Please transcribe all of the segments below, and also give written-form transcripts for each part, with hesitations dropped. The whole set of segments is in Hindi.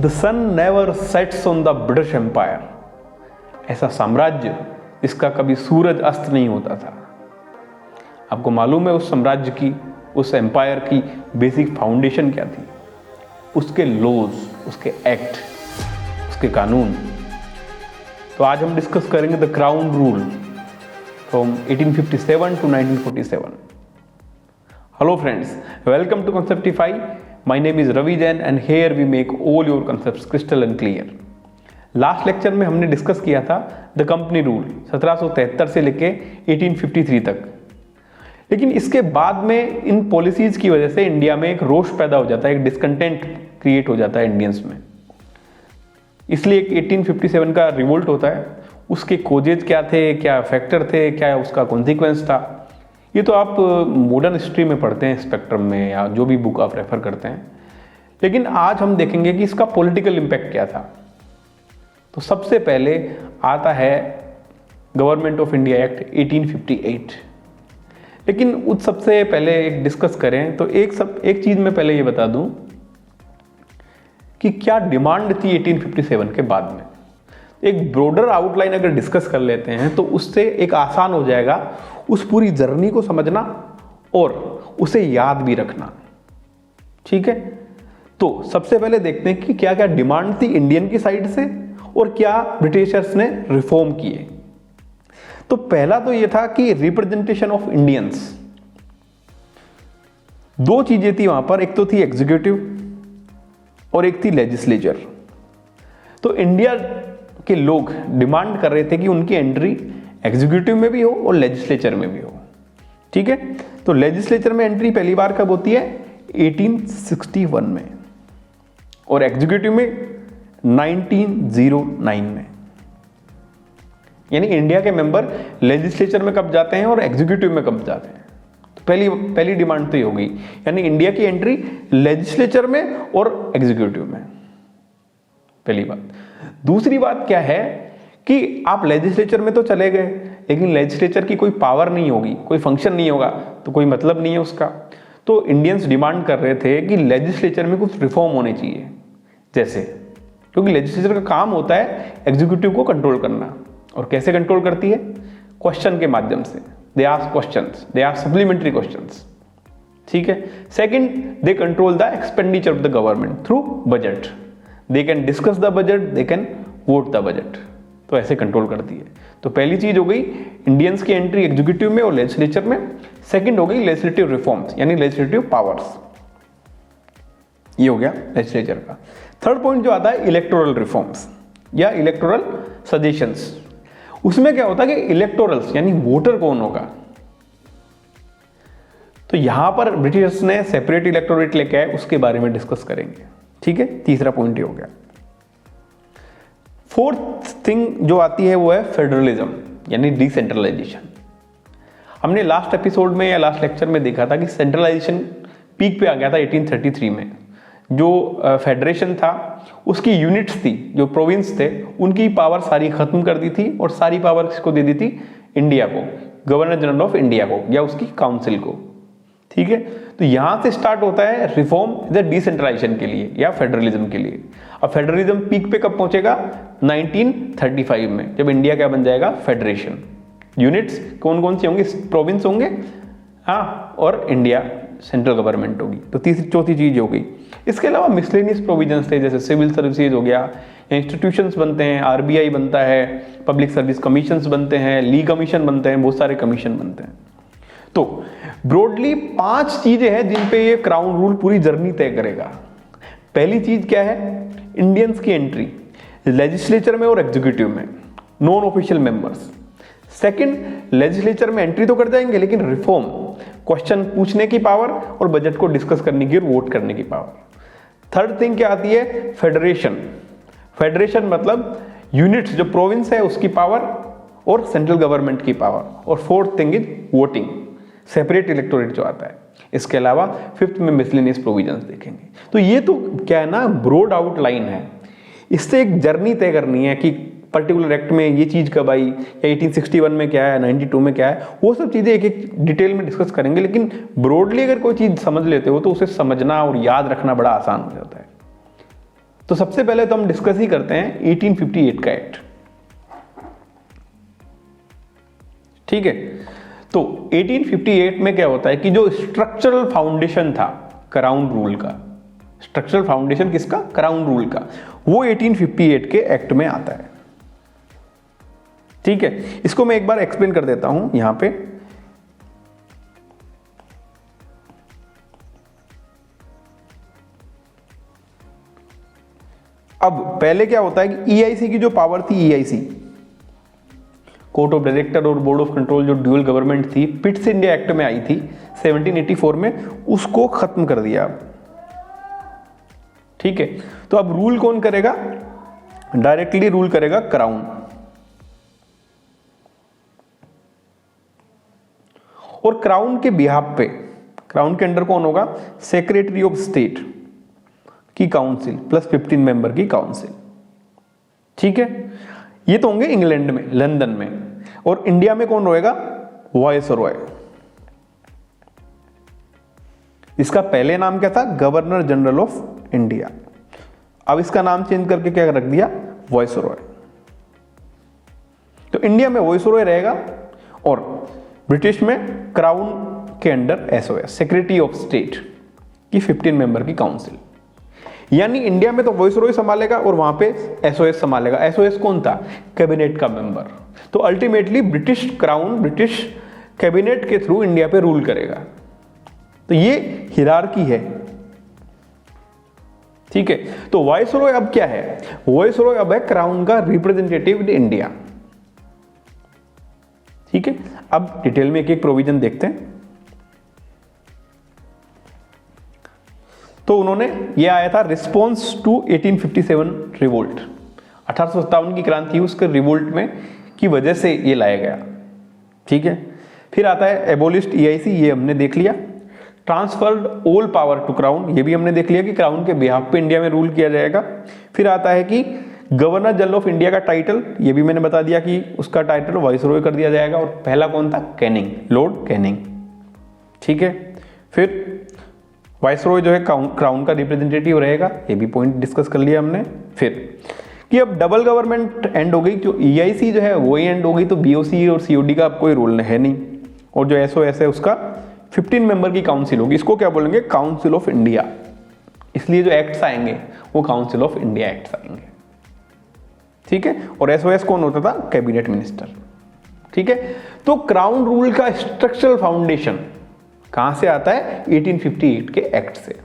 The sun never sets on the British empire, ऐसा साम्राज्य जिसका कभी सूरज अस्त नहीं होता था। आपको मालूम है उस साम्राज्य की, उस एम्पायर की बेसिक फाउंडेशन क्या थी? उसके लॉज, उसके एक्ट, उसके कानून। तो आज हम डिस्कस करेंगे the crown rule from 1857 to 1947। Hello friends, welcome to Conceptify. My name is Ravi Jain and here we make all your concepts crystal and clear. Last lecture में हमने डिस्कस किया था द कंपनी रूल 1773 से लेके 1853 तक। लेकिन इसके बाद में इन पॉलिसीज की वजह से इंडिया में एक रोष पैदा हो जाता है, एक डिस्कंटेंट क्रिएट हो जाता है इंडियंस में। इसलिए एक 1857 का रिवोल्ट होता है। उसके कोजेज क्या थे, क्या फैक्टर थे, क्या उसका कॉन्सिक्वेंस था, ये तो आप मॉडर्न हिस्ट्री में पढ़ते हैं, स्पेक्ट्रम में, या जो भी बुक आप रेफर करते हैं। लेकिन आज हम देखेंगे कि इसका पॉलिटिकल इम्पैक्ट क्या था। तो सबसे पहले आता है गवर्नमेंट ऑफ इंडिया एक्ट 1858। लेकिन उस सबसे पहले एक डिस्कस करें तो एक चीज मैं पहले ये बता दूं कि क्या डिमांड थी 1857 के बाद में। एक ब्रॉडर आउटलाइन अगर डिस्कस कर लेते हैं तो उससे एक आसान हो जाएगा उस पूरी जर्नी को समझना और उसे याद भी रखना। ठीक है, तो सबसे पहले देखते हैं कि क्या क्या डिमांड थी इंडियन की साइड से और क्या ब्रिटिशर्स ने रिफॉर्म किए। तो पहला तो यह था कि रिप्रेजेंटेशन ऑफ इंडियंस। दो चीजें थी वहां पर, एक तो थी एग्जीक्यूटिव और एक थी लेजिस्लेचर। तो इंडिया के लोग डिमांड कर रहे थे कि उनकी एंट्री एग्जीक्यूटिव में भी हो और लेजिस्लेचर में भी हो। ठीक है, तो लेजिस्लेचर में एंट्री पहली बार कब होती है? 1861 में, और एग्जीक्यूटिव में 1909 में। यानी इंडिया के मेंबर लेजिस्लेचर में कब जाते हैं और एग्जीक्यूटिव में कब जाते हैं। तो पहली डिमांड तो ये हो गई, यानी इंडिया की एंट्री लेजिस्लेचर में और एग्जीक्यूटिव में, पहली बात। दूसरी बात क्या है कि आप लेजिस्लेचर में तो चले गए, लेकिन लेजिस्लेचर की कोई पावर नहीं होगी, कोई फंक्शन नहीं होगा, तो कोई मतलब नहीं है उसका। तो इंडियंस डिमांड कर रहे थे कि लेजिस्लेचर में कुछ रिफॉर्म होने चाहिए, जैसे, क्योंकि लेजिस्लेचर का काम होता है एग्जीक्यूटिव को कंट्रोल करना। और कैसे कंट्रोल करती है? क्वेश्चन के माध्यम से। They ask questions, they ask supplementary questions. ठीक है। Second, they control the expenditure of the government through budget. They can discuss the budget, they can vote the budget. तो ऐसे कंट्रोल करती है। तो पहली चीज हो गई इंडियंस की एंट्री एग्जीक्यूटिव में और लेजिस्लेचर में। सेकंड हो गई लेजिस्लेटिव रिफॉर्म्स, यानी लेजिस्लेटिव पावर्स। ये हो गया लेजिस्लेचर का। थर्ड पॉइंट जो आता है इलेक्टोरल रिफॉर्म्स या इलेक्टोरल सजेशंस। उसमें क्या होता है कि इलेक्टोरल्स यानी वोटर कौन होगा। तो यहां पर ब्रिटिशर्स ने सेपरेट इलेक्टोरेट लेके आए, उसके बारे में डिस्कस करेंगे। ठीक है, तीसरा पॉइंट ये हो गया। फोर्थ थिंग जो आती है वो है फेडरलिज्म यानी डिसेंट्रलाइजेशन। हमने लास्ट एपिसोड में या लास्ट लेक्चर में देखा था कि सेंट्रलाइजेशन पीक पे आ गया था 1833 में। जो फेडरेशन था उसकी यूनिट्स थी, जो प्रोविंस थे, उनकी पावर सारी खत्म कर दी थी और सारी पावर किसको दे दी थी? इंडिया को, गवर्नर जनरल ऑफ इंडिया को या उसकी काउंसिल को। ठीक है, तो यहां से स्टार्ट होता है रिफॉर्म द डिसेंट्रलाइजेशन के लिए या फेडरलिज्म के लिए। अब फेडरलिज्म पीक पे कब पहुंचेगा? 1935 में, जब इंडिया क्या बन जाएगा? फेडरेशन। यूनिट्स कौन कौन सी होंगी? प्रोविंस होंगे, हाँ, और इंडिया सेंट्रल गवर्नमेंट होगी। तो चौथी चीज हो गई। इसके अलावा मिसलेनियस प्रोविजंस थे, जैसे सिविल सर्विसेज हो गया, इंस्टीट्यूशंस बनते हैं, आरबीआई बनता है, पब्लिक सर्विस कमीशंस बनते हैं, ली कमीशन बनते हैं, बहुत सारे कमीशन बनते हैं। तो ब्रॉडली 5 चीजें हैं जिन पे ये क्राउन रूल पूरी जर्नी तय करेगा। पहली चीज क्या है? इंडियंस की एंट्री लेजिस्लेचर में और एग्जीक्यूटिव में, non official members. Second, legislature में एंट्री तो कर जाएंगे, लेकिन रिफॉर्म, क्वेश्चन पूछने की पावर और बजट को डिस्कस करने की और वोट करने की पावर। थर्ड थिंग क्या आती है? फेडरेशन। फेडरेशन मतलब यूनिट्स, जो प्रोविंस है उसकी पावर और सेंट्रल गवर्नमेंट की पावर। और fourth thing is voting, separate electorate जो आता है। इसके अलावा फिफ्थ में मिसलेनियस प्रोविजंस देखेंगे। तो ये तो क्या है ना, ब्रॉड आउटलाइन है। इससे एक जर्नी तय करनी है कि पर्टिकुलर एक्ट में ये चीज कब आई, या 1861 में क्या है, 92 में क्या है, वो सब चीजें एक एक डिटेल में डिस्कस करेंगे। लेकिन ब्रॉडली अगर कोई चीज समझ लेते हो तो उसे समझना और याद रखना बड़ा आसान हो जाता है। तो सबसे पहले तो हम डिस्कस ही करते हैं 1858 का एक्ट। ठीक है, तो 1858 में क्या होता है कि जो स्ट्रक्चरल फाउंडेशन था क्राउन रूल का, स्ट्रक्चरल फाउंडेशन किसका? क्राउन रूल का, वो 1858 के एक्ट में आता है। ठीक है, इसको मैं एक बार एक्सप्लेन कर देता हूं यहां पे। अब पहले क्या होता है कि ईआईसी की जो पावर थी, ईआईसी कोर्ट ऑफ डायरेक्टर और बोर्ड ऑफ कंट्रोल जो ड्यूअल गवर्नमेंट थी, पिट्स इंडिया एक्ट में आई थी 1784 में, उसको खत्म कर दिया। ठीक है, तो अब रूल कौन करेगा? डायरेक्टली रूल करेगा क्राउन। और क्राउन के बिहाफ पे, क्राउन के अंडर कौन होगा? सेक्रेटरी ऑफ स्टेट की काउंसिल प्लस 15 मेंबर की काउंसिल। ठीक है, ये तो होंगे इंग्लैंड में, लंदन में। और इंडिया में कौन रहेगा? वायसरॉय। इसका पहले नाम क्या था? Governor general of India. अब इसका नाम चेंज करके क्या रख दिया? वायसरॉय। तो इंडिया में वायसरॉय रहेगा और ब्रिटिश में क्राउन के under SOS, secretary of state की 15 मेंबर की काउंसिल। यानी इंडिया में तो वायसरॉय संभालेगा और वहां पे एसओएस संभालेगा। एसओएस कौन था? कैबिनेट का मेंबर। तो ultimately British crown, British cabinet के थ्रू इंडिया पे रूल करेगा। तो ये हिरार्की है। ठीक है, तो वायसरॉय अब क्या है? वायसरॉय अब है क्राउन का रिप्रेजेंटेटिव इन इंडिया। ठीक है, अब डिटेल में एक एक प्रोविजन देखते हैं। तो उन्होंने, ये आया था रिस्पॉन्स टू 1857 रिवोल्ट, 1857 की क्रांति, उसके रिवोल्ट में की वजह से ये लाया गया। ठीक है, फिर आता है एबोलिश्ड ईआईसी, ये हमने देख लिया। Transferred all power to crown, ये भी हमने देख लिया कि क्राउन के बिहाफ पे इंडिया में रूल किया जाएगा। फिर आता है कि गवर्नर जनरल ऑफ इंडिया का टाइटल, ये भी मैंने बता दिया कि उसका टाइटल वाइसरॉय कर दिया जाएगा। और पहला कौन था? Canning, Lord Canning. ठीक है, फिर वाइसरॉय जो है क्राउन का रिप्रेजेंटेटिव रहेगा, ये भी पॉइंट डिस्कस कर लिया हमने। फिर कि अब डबल गवर्नमेंट एंड हो गई, जो ईआईसी जो है वही एंड हो गई, तो बीओसी और सीओडी का कोई रोल है नहीं। और जो एसओएस है उसका 15 मेंबर की काउंसिल होगी। इसको क्या बोलेंगे? Council of India. इसलिए जो एक्ट्स आएंगे वो काउंसिल ऑफ इंडिया एक्ट्स आएंगे। ठीक है, और एसओएस कौन होता था? Cabinet minister. ठीक है, तो क्राउन रूल का स्ट्रक्चरल फाउंडेशन कहां से आता है? 1858 के एक्ट से।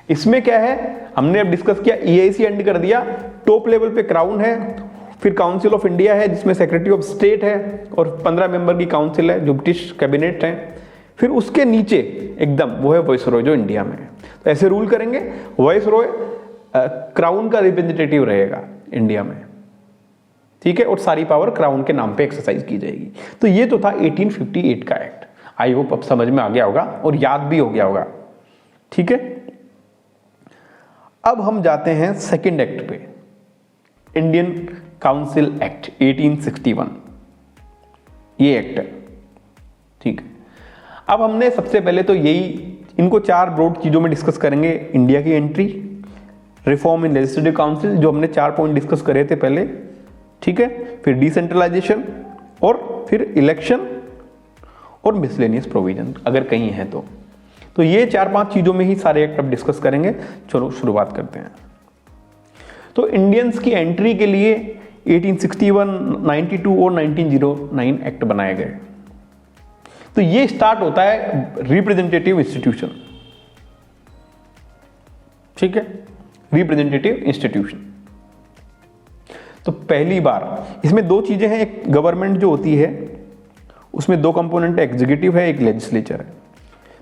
इसमें क्या है, हमने अब डिस्कस किया, ईआईसी एंड कर दिया, टॉप लेवल पे क्राउन है, फिर काउंसिल ऑफ इंडिया है जिसमें सेक्रेटरी ऑफ स्टेट है और 15 मेंबर की काउंसिल है जो ब्रिटिश कैबिनेट है। फिर उसके नीचे एकदम वो है वाइसरॉय जो इंडिया में है। तो ऐसे रूल करेंगे। वाइसरॉय क्राउन का रिप्रेजेंटेटिव रहेगा इंडिया में। ठीक है, और सारी पावर क्राउन के नाम पे एक्सरसाइज की जाएगी। तो ये तो था 1858 का एक्ट। आई होप अब समझ में आ गया होगा और याद भी हो गया होगा। ठीक है, अब हम जाते हैं सेकंड एक्ट पे, इंडियन काउंसिल एक्ट 1861। ये एक्ट है। ठीक है, अब हमने सबसे पहले तो यही, इनको 4 ब्रॉड चीजों में डिस्कस करेंगे। इंडिया की entry, reform in legislative council, जो हमने 4 पॉइंट डिस्कस करे थे पहले। ठीक है, फिर डिसेंट्रलाइजेशन और फिर इलेक्शन और मिसलेनियस प्रोविजन अगर कहीं है तो ये 4-5 चीजों में ही सारे एक्ट अब डिस्कस करेंगे। चलो शुरुआत करते हैं। तो इंडियंस की एंट्री के लिए 1861, 92 और 1909 एक्ट बनाए गए। तो ये स्टार्ट होता है रिप्रेजेंटेटिव इंस्टीट्यूशन। ठीक है, रिप्रेजेंटेटिव इंस्टीट्यूशन। तो पहली बार इसमें 2 चीजें हैं। एक गवर्नमेंट जो होती है उसमें 2 कंपोनेंट, एग्जीक्यूटिव है, एक लेजिस्लेचर है।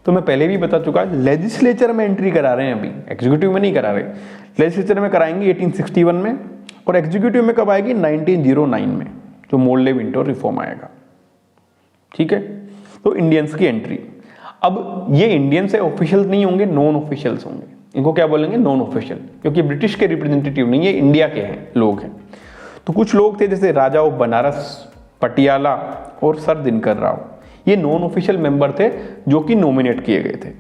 तो मैं पहले भी बता चुका, लेजिस्लेचर में एंट्री करा रहे हैं अभी, एग्जीक्यूटिव में नहीं करा रहे। लेजिस्लेचर में कराएंगे 1861 में और एग्जीक्यूटिव में कब आएगी? 1909 में, जो मोर्ले विंटर रिफॉर्म आएगा। ठीक है, तो इंडियंस की एंट्री। अब ये इंडियंस है, ऑफिशियल नहीं होंगे, नॉन ऑफिशियल्स होंगे। इनको क्या बोलेंगे? नॉन ऑफिशियल, क्योंकि ब्रिटिश के रिप्रेजेंटेटिव नहीं है, इंडिया के हैं लोग हैं। तो कुछ लोग थे जैसे राजा ऑफ बनारस, पटियाला और सर दिनकर राव, ये नॉन ऑफिशियल मेंबर थे जो कि नॉमिनेट किए गए थे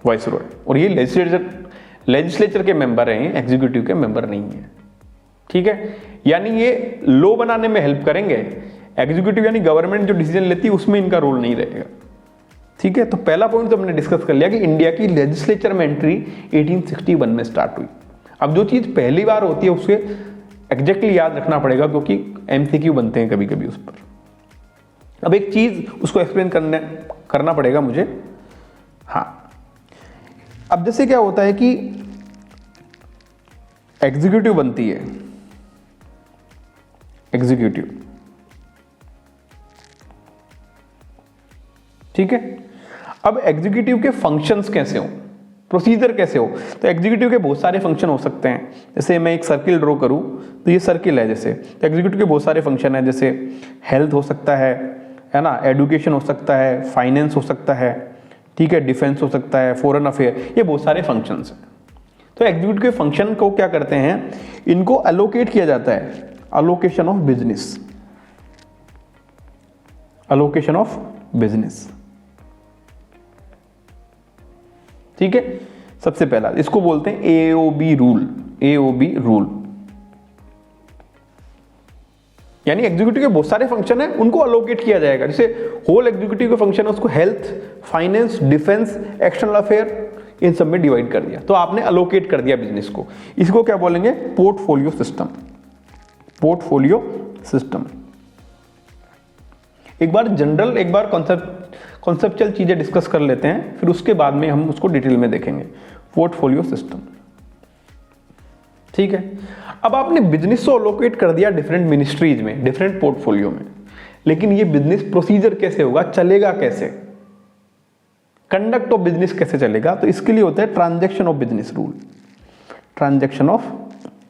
वाइसरॉय। और ये लेजिस्लेचर के मेंबर हैं, एग्जीक्यूटिव के मेंबर नहीं है। ठीक है, यानी ये लॉ बनाने में हेल्प करेंगे, एग्जीक्यूटिव यानी गवर्नमेंट जो डिसीजन लेती है उसमें इनका रोल नहीं रहेगा। ठीक है, तो पहला पॉइंट तो हमने डिस्कस कर लिया कि इंडिया की लेजिस्लेचर में एंट्री 1861 में स्टार्ट हुई। अब जो चीज पहली बार होती है उसे एग्जैक्टली याद रखना पड़ेगा, क्योंकि एमसीक्यू बनते हैं कभी कभी उस पर। अब एक चीज उसको एक्सप्लेन करना पड़ेगा मुझे। हाँ, अब जैसे क्या होता है कि एग्जीक्यूटिव बनती है, एग्जीक्यूटिव, ठीक है। अब एग्जीक्यूटिव के फंक्शंस कैसे हो, प्रोसीजर कैसे हो, तो एग्जीक्यूटिव के बहुत सारे फंक्शन हो सकते हैं। जैसे मैं एक सर्किल ड्रॉ करूं तो ये सर्किल है, जैसे तो एग्जीक्यूटिव के बहुत सारे फंक्शन है, जैसे हेल्थ हो सकता है ना, एजुकेशन हो सकता है, फाइनेंस हो सकता है, ठीक है, डिफेंस हो सकता है, फॉरेन अफेयर, ये बहुत सारे फंक्शंस हैं। तो एग्जीक्यूटिव के फंक्शन को क्या करते हैं, इनको एलोकेट किया जाता है, allocation of business, allocation of business. ठीक है, सबसे पहला इसको बोलते हैं एओबी रूल, एओबी रूल, यानी एग्जीक्यूटिव के बहुत सारे फंक्शन है, उनको अलोकेट किया जाएगा। जैसे होल एग्जीक्यूटिव के फंक्शन है, उसको health, finance, defence, external affair, इन सब में डिवाइड कर दिया, तो आपने अलोकेट कर दिया बिजनेस को। इसको क्या बोलेंगे, पोर्टफोलियो सिस्टम, पोर्टफोलियो सिस्टम। एक बार जनरल, एक बार कॉन्सेप्चुअल चीजें डिस्कस कर लेते हैं, फिर उसके बाद में हम उसको डिटेल में देखेंगे। पोर्टफोलियो सिस्टम, ठीक है। अब आपने बिजनेस को अलोकेट कर दिया डिफरेंट मिनिस्ट्रीज में, डिफरेंट पोर्टफोलियो में, लेकिन ये बिजनेस प्रोसीजर कैसे होगा, चलेगा कैसे, कंडक्ट ऑफ बिजनेस कैसे चलेगा, तो इसके लिए होता है transaction of business rule, transaction of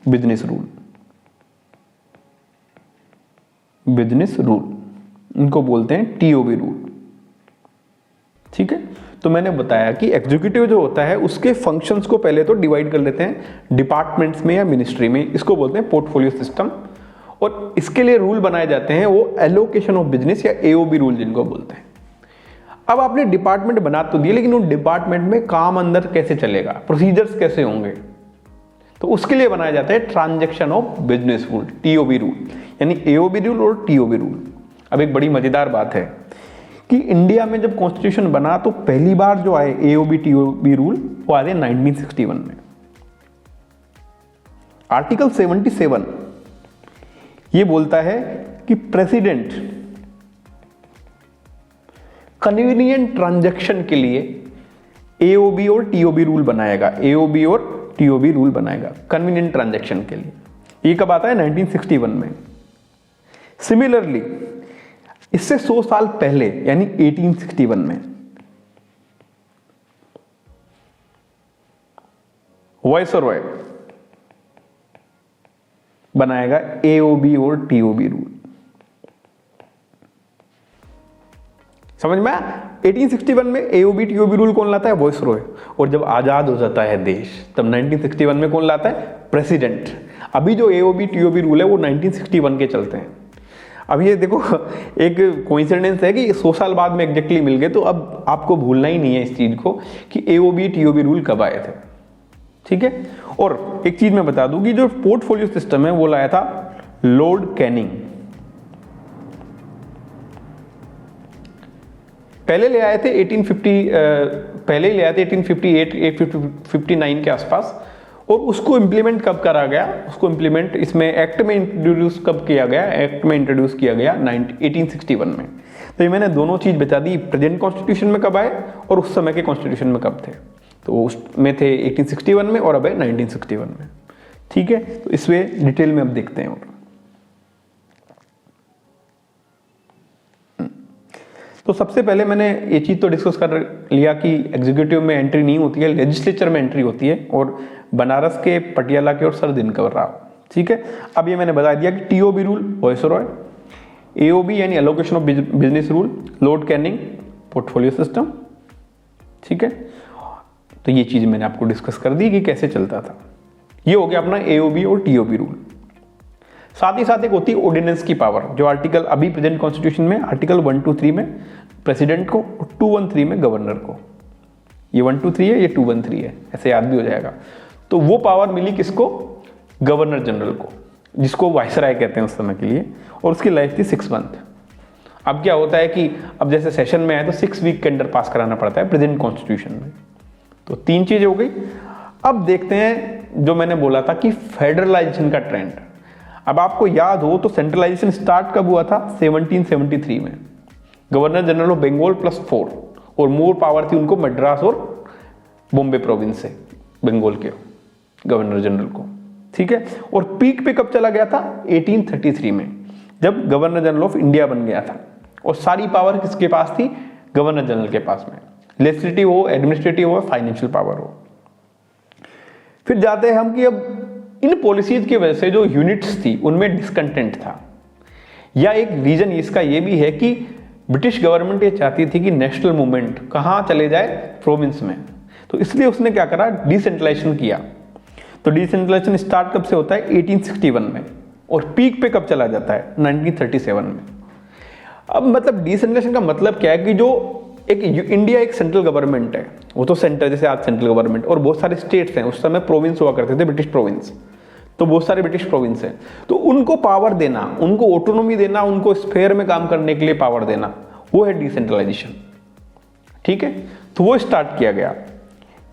business rule, business rule, इनको बोलते हैं टीओबी रूल। ठीक है, तो मैंने बताया कि एग्जीक्यूटिव जो होता है उसके फंक्शंस को पहले तो डिवाइड कर लेते हैं डिपार्टमेंट्स में या मिनिस्ट्री में, इसको बोलते हैं पोर्टफोलियो सिस्टम, और इसके लिए रूल बनाए जाते हैं, वो एलोकेशन ऑफ बिजनेस या एओबी रूल जिनको बोलते हैं। अब आपने डिपार्टमेंट बना तो दिए, लेकिन उन डिपार्टमेंट में काम अंदर कैसे चलेगा, प्रोसीजर्स कैसे होंगे, तो उसके लिए बनाया जाता है transaction of business rule, TOB rule, यानी एओबी रूल और टीओबी रूल। अब एक बड़ी मजेदार बात है कि इंडिया में जब कॉन्स्टिट्यूशन बना तो पहली बार जो आए एओबी टीओबी रूल वो आए 1961 में। आर्टिकल 77 ये बोलता है कि प्रेसिडेंट कन्वीनियंट ट्रांजैक्शन के लिए एओबी और टीओबी रूल बनाएगा, एओबी और टीओबी रूल बनाएगा कन्वीनियंट ट्रांजैक्शन के लिए। ये कब आता है, 1961 में। सिमिलरली इससे 100 साल पहले यानी 1861 में वाइसरॉय बनाएगा एओबी और टीओबी रूल। समझ में? 1861 में एओबी टीओबी रूल कौन लाता है, वाइसरॉय, और जब आजाद हो जाता है देश तब 1961 में कौन लाता है, प्रेसिडेंट। अभी जो एओबी टीओबी रूल है वो 1961 के चलते हैं। अब ये देखो एक कोइंसिडेंस है कि 100 साल बाद में एग्जैक्टली मिल गए, तो अब आपको भूलना ही नहीं है इस चीज को कि एओबी टीओबी रूल कब आए थे। ठीक है, और एक चीज मैं बता दूं कि जो पोर्टफोलियो सिस्टम है वो लाया था लॉर्ड कैनिंग। पहले ले आए थे 1850, पहले ले आए थे 1858 1859 के आसपास, और उसको इंप्लीमेंट कब करा गया, उसको इंप्लीमेंट इसमें एक्ट में इंट्रोड्यूस कब किया गया, एक्ट में इंट्रोड्यूस किया गया 1861 में। तो ये मैंने दोनों चीज बता दी, प्रेजेंट कॉन्स्टिट्यूशन में कब आए और उस समय के कॉन्स्टिट्यूशन में कब थे। तो उसमें थे 1861 में और अब है 1961 में। ठीक है, तो इसमें डिटेल में अब देखते हैं। और तो सबसे पहले मैंने ये चीज तो डिस्कस कर लिया कि एग्जीक्यूटिव में एंट्री नहीं होती है, लेजिस्लेचर में एंट्री होती है, और बनारस के, पटियाला के और सर दिनकर राव। ठीक है, अब ये मैंने बता दिया कि टीओबी रूल वाइसरॉय, एओबी यानी allocation of business rule Lord Canning, portfolio system. ठीक है, तो ये चीज मैंने आपको डिस्कस कर दी कि कैसे चलता था। ये हो गया अपना एओबी और टीओबी रूल। साथ ही साथ एक होती है ऑर्डिनेंस की पावर, जो आर्टिकल अभी प्रेजेंट कॉन्स्टिट्यूशन में आर्टिकल 123 में प्रेसिडेंट को और 213 में गवर्नर को। ये 123 है, ये 213 है, ऐसे याद भी हो जाएगा। तो वो पावर मिली किसको? गवर्नर जनरल को, जिसको वाइसराय कहते हैं उस समय के लिए, और उसकी लाइफ थी 6 मंथ। अब क्या होता है कि अब जैसे सेशन में आए तो 6 वीक के अंदर पास कराना पड़ता है प्रेजेंट कॉन्स्टिट्यूशन में। तो 3 चीजें हो गई। अब देखते हैं जो मैंने बोला था कि फेडरलाइजेशन का ट्रेंड। अब आपको याद हो तो सेंट्रलाइजेशन स्टार्ट कब हुआ था? 1773 में। गवर्नर जनरल ऑफ बंगाल +4 और मोर पावर थी उनको मद्रास और बॉम्बे प्रोविंस से, बंगाल के गवर्नर जनरल को, ठीक है। और पीक पे कब चला गया था? 1833 में, जब गवर्नर जनरल ऑफ इंडिया बन गया था। और सारी पावर किसके पास थी? गवर्नर जनरल के पास में, लेजिस्लेटिव हो, एडमिनिस्ट्रेटिव हो, फाइनेंशियल पावर हो। फिर जाते हैं हम कि अब इन पॉलिसीज की वजह से जो यूनिट्स थी उनमें डिसकंटेंट था, या एक रीजन इसका ये भी है कि ब्रिटिश गवर्नमेंट ये चाहती थी कि नेशनल मूवमेंट कहाँ चले जाए? प्रोविंस में। तो इसलिए उसने क्या करा? डिसेंट्रलाइजेशन किया। तो डिसेंट्रलाइजेशन स्टार्ट कब से होता है? 1861 में, और पीक पे कब चला जाता है? 1937 में। अब मतलब डिसेंट्रलाइजेशन का मतलब क्या है कि जो एक इंडिया एक सेंट्रल गवर्नमेंट है, वो तो सेंटर, जैसे आज सेंट्रल गवर्नमेंट, और बहुत सारे स्टेट्स हैं, उस समय प्रोविंस हुआ करते थे, ब्रिटिश प्रोविंस, तो बहुत सारे ब्रिटिश प्रोविंस हैं, तो उनको पावर देना, उनको ऑटोनॉमी देना, उनको स्फेयर में काम करने के लिए पावर देना, वो है डिसेंट्रलाइजेशन, ठीक है। तो वो स्टार्ट किया गया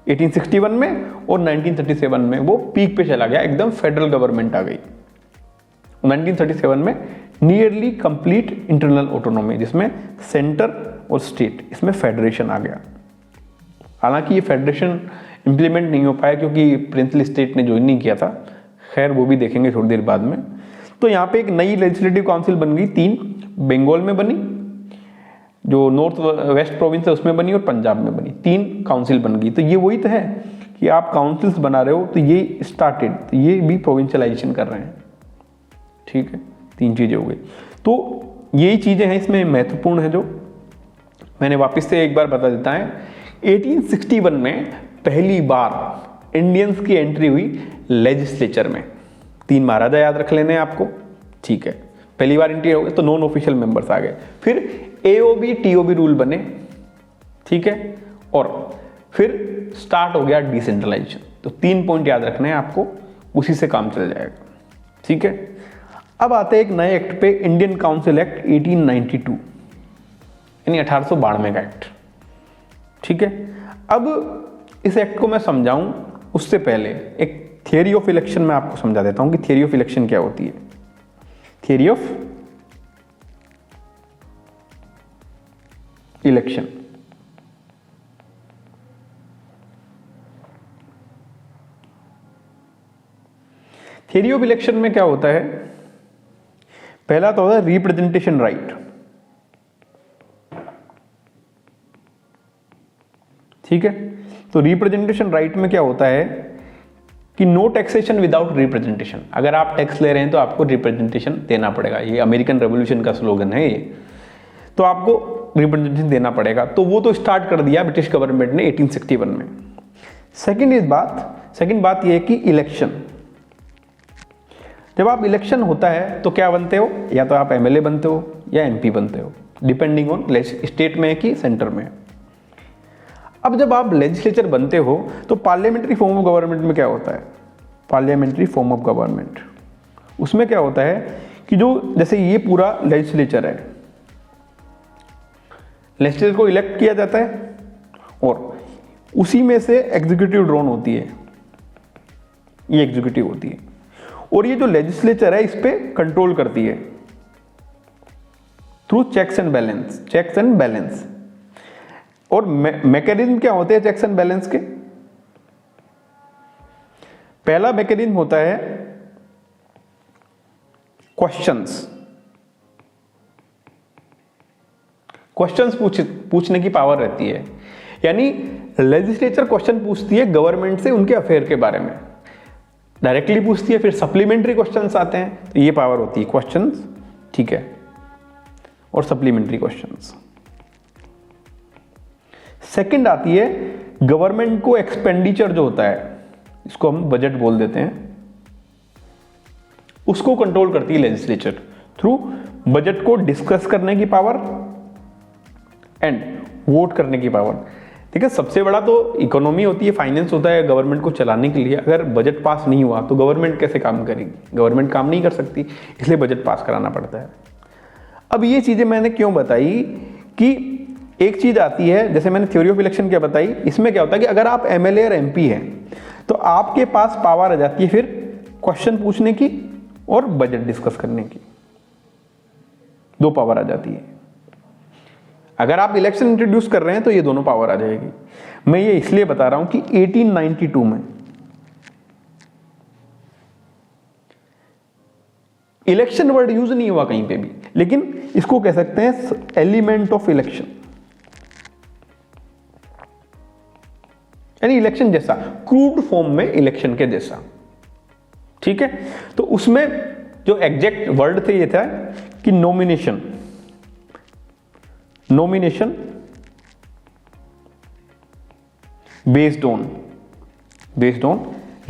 1861 में, और 1937 में वो पीक पे चला गया, एकदम फेडरल गवर्नमेंट आ गई। 1937 में नियरली कंप्लीट इंटरनल ऑटोनॉमी, जिसमें सेंटर और स्टेट, इसमें फेडरेशन आ गया। हालांकि ये फेडरेशन इंप्लीमेंट नहीं हो पाया क्योंकि प्रिंसली स्टेट ने ज्वाइन नहीं किया था, खैर वो भी देखेंगे थोड़ी देर बाद में। तो यहाँ पे एक नई लेजिस्लेटिव काउंसिल बन गई, 3 बंगाल में बनी, जो नॉर्थ वेस्ट प्रोविंस है उसमें बनी, और पंजाब में बनी, 3 काउंसिल बन गई। तो ये वही तो है कि आप काउंसिल्स बना रहे हो, तो ये स्टार्टेड, तो ये भी प्रोविंशियलाइजेशन कर रहे हैं, ठीक है। 3 चीजें हो गई। तो यही चीजें हैं इसमें महत्वपूर्ण है, जो मैंने वापस से एक बार बता देता है। 1861 में पहली बार इंडियंस की एंट्री हुई लेजिस्लेचर में। 3 महाराजा याद रख लेने आपको, ठीक है। पहली बार एंट्री हो गई तो नॉन ऑफिशियल मेंबर्स आ गए, फिर एओबी टीओबी रूल बने, ठीक है, और फिर स्टार्ट हो गया डिसेंट्रलाइजेशन। तो 3 पॉइंट याद रखने हैं आपको, उसी से काम चल जाएगा, ठीक है। अब आते हैं एक नए एक्ट पे, इंडियन काउंसिल एक्ट 1892, यानी 1892 का एक्ट, ठीक है। अब इस एक्ट को मैं समझाऊं उससे पहले एक थियरी ऑफ इलेक्शन मैं आपको समझा देता हूं कि थियरी ऑफ इलेक्शन क्या होती है। Theory of election, theory of election में क्या होता है? पहला तो होता है रिप्रेजेंटेशन राइट, ठीक है। तो रिप्रेजेंटेशन राइट में क्या होता है कि नो टैक्सेशन विदाउट रिप्रेजेंटेशन। अगर आप टैक्स ले रहे हैं तो आपको रिप्रेजेंटेशन देना पड़ेगा, ये अमेरिकन रेवोल्यूशन का स्लोगन है ये, तो आपको रिप्रेजेंटेशन देना पड़ेगा। तो वो तो स्टार्ट कर दिया ब्रिटिश गवर्नमेंट ने 1861 में। सेकंड बात ये है कि इलेक्शन, जब आप इलेक्शन होता है तो क्या बनते हो? या तो आप एमएलए बनते हो या एमपी बनते हो, डिपेंडिंग ऑन स्टेट में है कि सेंटर में। अब जब आप लेजिस्लेचर बनते हो तो पार्लियामेंट्री फॉर्म ऑफ गवर्नमेंट में क्या होता है? पार्लियामेंट्री फॉर्म ऑफ गवर्नमेंट, उसमें क्या होता है कि जो जैसे ये पूरा लेजिस्लेचर है, लेजिस्लेचर को इलेक्ट किया जाता है और उसी में से एग्जीक्यूटिव ड्रोन होती है, ये एग्जीक्यूटिव होती है, और ये जो लेजिस्लेचर है इस पे कंट्रोल करती है थ्रू चेक्स एंड बैलेंस। और मैकेनिज्म क्या होते हैं चेक्स एंड बैलेंस के? पहला मैकेनिज्म होता है क्वेश्चंस पूछने की पावर रहती है, यानी लेजिस्लेचर क्वेश्चन पूछती है गवर्नमेंट से उनके अफेयर के बारे में, डायरेक्टली पूछती है, फिर सप्लीमेंट्री क्वेश्चंस आते हैं, तो ये पावर होती है क्वेश्चंस, ठीक है, और सप्लीमेंट्री क्वेश्चंस। सेकंड आती है गवर्नमेंट को एक्सपेंडिचर जो होता है, इसको हम बजट बोल देते हैं, उसको कंट्रोल करती है लेजिस्लेचर थ्रू बजट को डिस्कस करने की पावर एंड वोट करने की पावर। ठीक है, सबसे बड़ा तो इकोनॉमी होती है, फाइनेंस होता है गवर्नमेंट को चलाने के लिए। अगर बजट पास नहीं हुआ तो गवर्नमेंट कैसे काम करेगी? गवर्नमेंट काम नहीं कर सकती, इसलिए बजट पास कराना पड़ता है। अब ये चीज़ें मैंने क्यों बताई कि एक चीज़ आती है, जैसे मैंने थ्योरी ऑफ इलेक्शन क्या बताई, इसमें क्या होता है कि अगर आप एमएलए और एमपी हैं तो आपके पास पावर आ जाती है फिर क्वेश्चन पूछने की और बजट डिस्कस करने की, दो पावर आ जाती है। अगर आप इलेक्शन इंट्रोड्यूस कर रहे हैं तो ये दोनों पावर आ जाएगी। मैं ये इसलिए बता रहा हूं कि 1892 में इलेक्शन वर्ड यूज नहीं हुआ कहीं पे भी, लेकिन इसको कह सकते हैं एलिमेंट ऑफ इलेक्शन, यानी इलेक्शन जैसा, क्रूड फॉर्म में इलेक्शन के जैसा। ठीक है, तो उसमें जो एग्जैक्ट वर्ड थे ये था कि nomination based on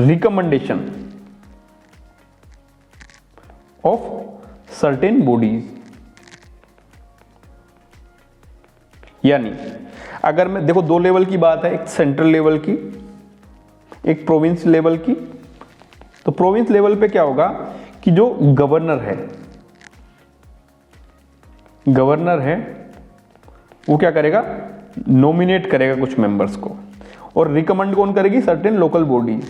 recommendation of certain bodies. यानी अगर मैं देखो, दो लेवल की बात है, एक सेंट्रल लेवल की, एक प्रोविंस लेवल की। तो प्रोविंस लेवल पे क्या होगा कि जो गवर्नर है वो क्या करेगा, नॉमिनेट करेगा कुछ मेंबर्स को, और रिकमेंड कौन करेगी, सर्टेन लोकल बॉडीज।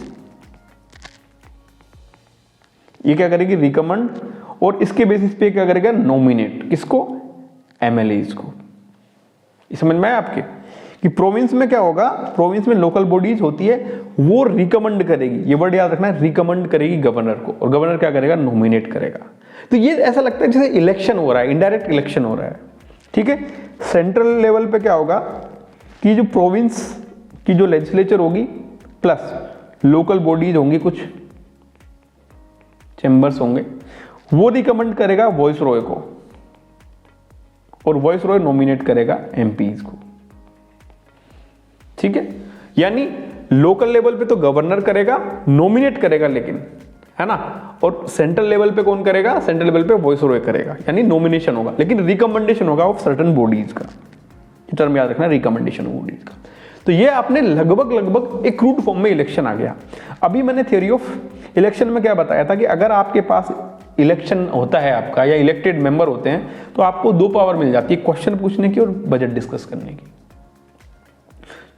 ये क्या करेगी, रिकमेंड, और इसके बेसिस पे क्या करेगा, नॉमिनेट। किसको, एमएलएज को। समझ में आया आपके कि प्रोविंस में क्या होगा, प्रोविंस में लोकल बॉडीज होती है, वो रिकमेंड करेगी, ये वर्ड याद रखना है, रिकमेंड करेगी गवर्नर को, और गवर्नर क्या करेगा, नॉमिनेट करेगा। तो ये ऐसा लगता है जैसे इलेक्शन हो रहा है, इनडायरेक्ट इलेक्शन हो रहा है। ठीक है, सेंट्रल लेवल पे क्या होगा कि जो प्रोविंस की जो लेजिस्लेचर होगी प्लस लोकल बॉडीज होंगी, कुछ चैम्बर्स होंगे, वो रिकमेंड करेगा वॉइस रॉय को, और वॉइस रॉय नॉमिनेट करेगा एमपीज को। ठीक है, यानी लोकल लेवल पे तो गवर्नर करेगा, नॉमिनेट करेगा, लेकिन है ना, और सेंट्रल लेवल पे कौन करेगा, सेंट्रल लेवल पे वॉइस रॉय करेगा, यानी नॉमिनेशन होगा, लेकिन रिकमेंडेशन होगा ऑफ सर्टेन बॉडीज का। टर्म याद रखना, रिकमेंडेशन बॉडीज का। तो ये आपने लगभग एक क्रूड फॉर्म में इलेक्शन आ गया। अभी मैंने थ्योरी ऑफ इलेक्शन में क्या बताया था कि अगर आपके पास इलेक्शन होता है आपका, या इलेक्टेड मेंबर होते हैं, तो आपको दो पावर मिल जाती है, क्वेश्चन पूछने की और बजट डिस्कस करने की।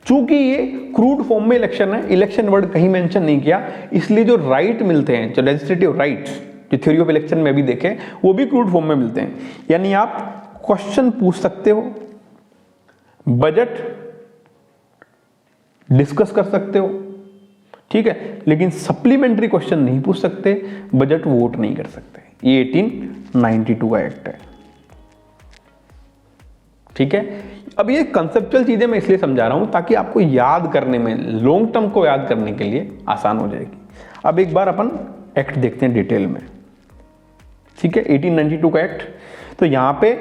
चूंकि ये क्रूड फॉर्म में इलेक्शन है, इलेक्शन वर्ड कहीं मेंशन नहीं किया, इसलिए जो राइट मिलते हैं, जो लेजिस्लेटिव राइट्स, जो थ्योरी ऑफ इलेक्शन में भी देखें, वो भी क्रूड फॉर्म में मिलते हैं। यानी आप क्वेश्चन पूछ सकते हो, बजट डिस्कस कर सकते हो, ठीक है, लेकिन सप्लीमेंट्री क्वेश्चन नहीं पूछ सकते, बजट वोट नहीं कर सकते। ये 1892 का एक्ट है। ठीक है, अब ये कंसेप्चुअल चीजें मैं इसलिए समझा रहा हूं ताकि आपको याद करने में, लॉन्ग टर्म को याद करने के लिए आसान हो जाएगी। अब एक बार अपन एक्ट देखते हैं डिटेल में। ठीक है, 1892 का एक्ट। तो यहां पे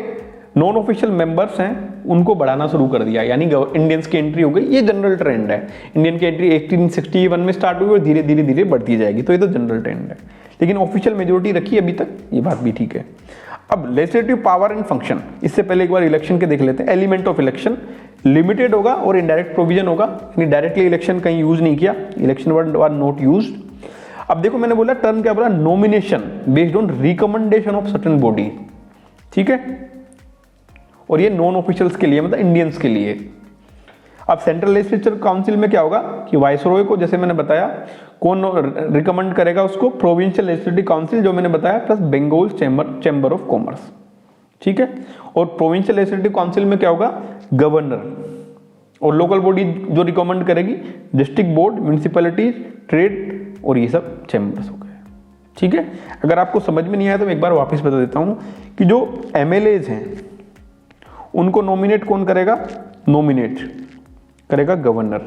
नॉन ऑफिशियल मेंबर्स हैं, उनको बढ़ाना शुरू कर दिया, यानी इंडियंस की एंट्री हो गई। ये जनरल ट्रेंड है, इंडियन की एंट्री 1861 में स्टार्ट हुई और धीरे धीरे बढ़ती जाएगी, तो ये तो जनरल ट्रेंड है। लेकिन ऑफिशियल मेजोरिटी रखी अभी तक, ये बात भी ठीक है। अब लेजिस्लेटिव पावर एंड फंक्शन, इससे पहले एक बार इलेक्शन के देख लेते हैं। एलिमेंट ऑफ इलेक्शन लिमिटेड होगा और इनडायरेक्ट प्रोविजन होगा, यानी डायरेक्टली इलेक्शन कहीं यूज नहीं किया, election word were not used. अब देखो मैंने बोला टर्म क्या बोला, nomination based on recommendation of certain body. ठीक है, और ये नॉन ऑफिशियल्स के लिए, मतलब इंडियंस के लिए। अब सेंट्रल लेजिस्लेचर काउंसिल में क्या होगा कि वाइसरॉय को, जैसे मैंने बताया, कौन रिकमेंड करेगा उसको, प्रोविंशियल लेजिस्लेटिव काउंसिल जो मैंने बताया, plus Bengal chamber of commerce. ठीक है, और प्रोविंशियल लेजिस्लेटिव काउंसिल में क्या होगा, गवर्नर, और लोकल बॉडी जो रिकमेंड करेगी, डिस्ट्रिक्ट बोर्ड, म्यूनिसिपैलिटीज, ट्रेड, और ये सब चैम्बर्स हो गए। ठीक है, अगर आपको समझ में नहीं आया तो मैं एक बार वापस बता देता हूं कि जो एमएलएज हैं उनको नॉमिनेट कौन करेगा, नॉमिनेट करेगा गवर्नर,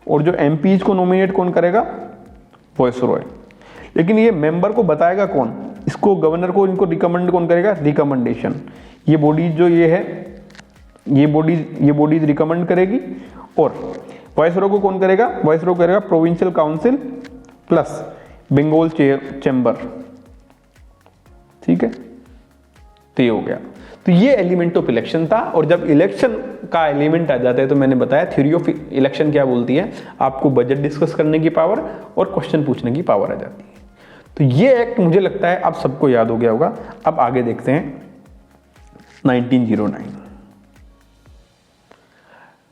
और जो एमपीज को नॉमिनेट कौन करेगा, वाइसरॉय। लेकिन ये मेंबर को बताएगा कौन, इसको गवर्नर को, इनको रिकमेंड कौन करेगा, रिकमेंडेशन। ये बॉडी जो ये है, ये बॉडीज रिकमेंड करेगी, और वाइसरॉय को कौन करेगा, वाइसरॉय करेगा provincial council plus Bengal chamber. ठीक है, तो ये हो गया। तो ये एलिमेंट ऑफ इलेक्शन था। और जब इलेक्शन का एलिमेंट आ जाता है तो मैंने बताया थ्योरी ऑफ इलेक्शन क्या बोलती है, आपको बजट डिस्कस करने की पावर और क्वेश्चन पूछने की पावर आ जाती है। तो ये एक्ट मुझे लगता है आप सबको याद हो गया होगा। अब आगे देखते हैं 1909।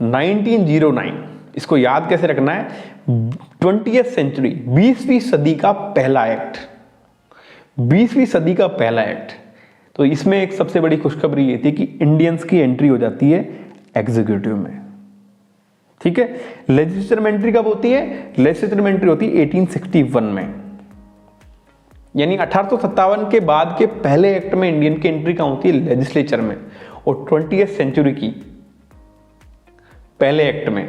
1909 इसको याद कैसे रखना है, 20th सेंचुरी, 20वीं सदी का पहला एक्ट, 20वीं सदी का पहला एक्ट। तो इसमें एक सबसे बड़ी खुशखबरी ये थी कि इंडियंस की एंट्री हो जाती है एग्जीक्यूटिव में। ठीक है, लेजिस्लेचर में एंट्री कब होती है, लेजिस्लेचर में एंट्री होती है 1861 में, यानी 1857 के बाद के पहले एक्ट में इंडियन की एंट्री कहां होती है, लेजिस्लेचर में। और 20th सेंचुरी की पहले एक्ट में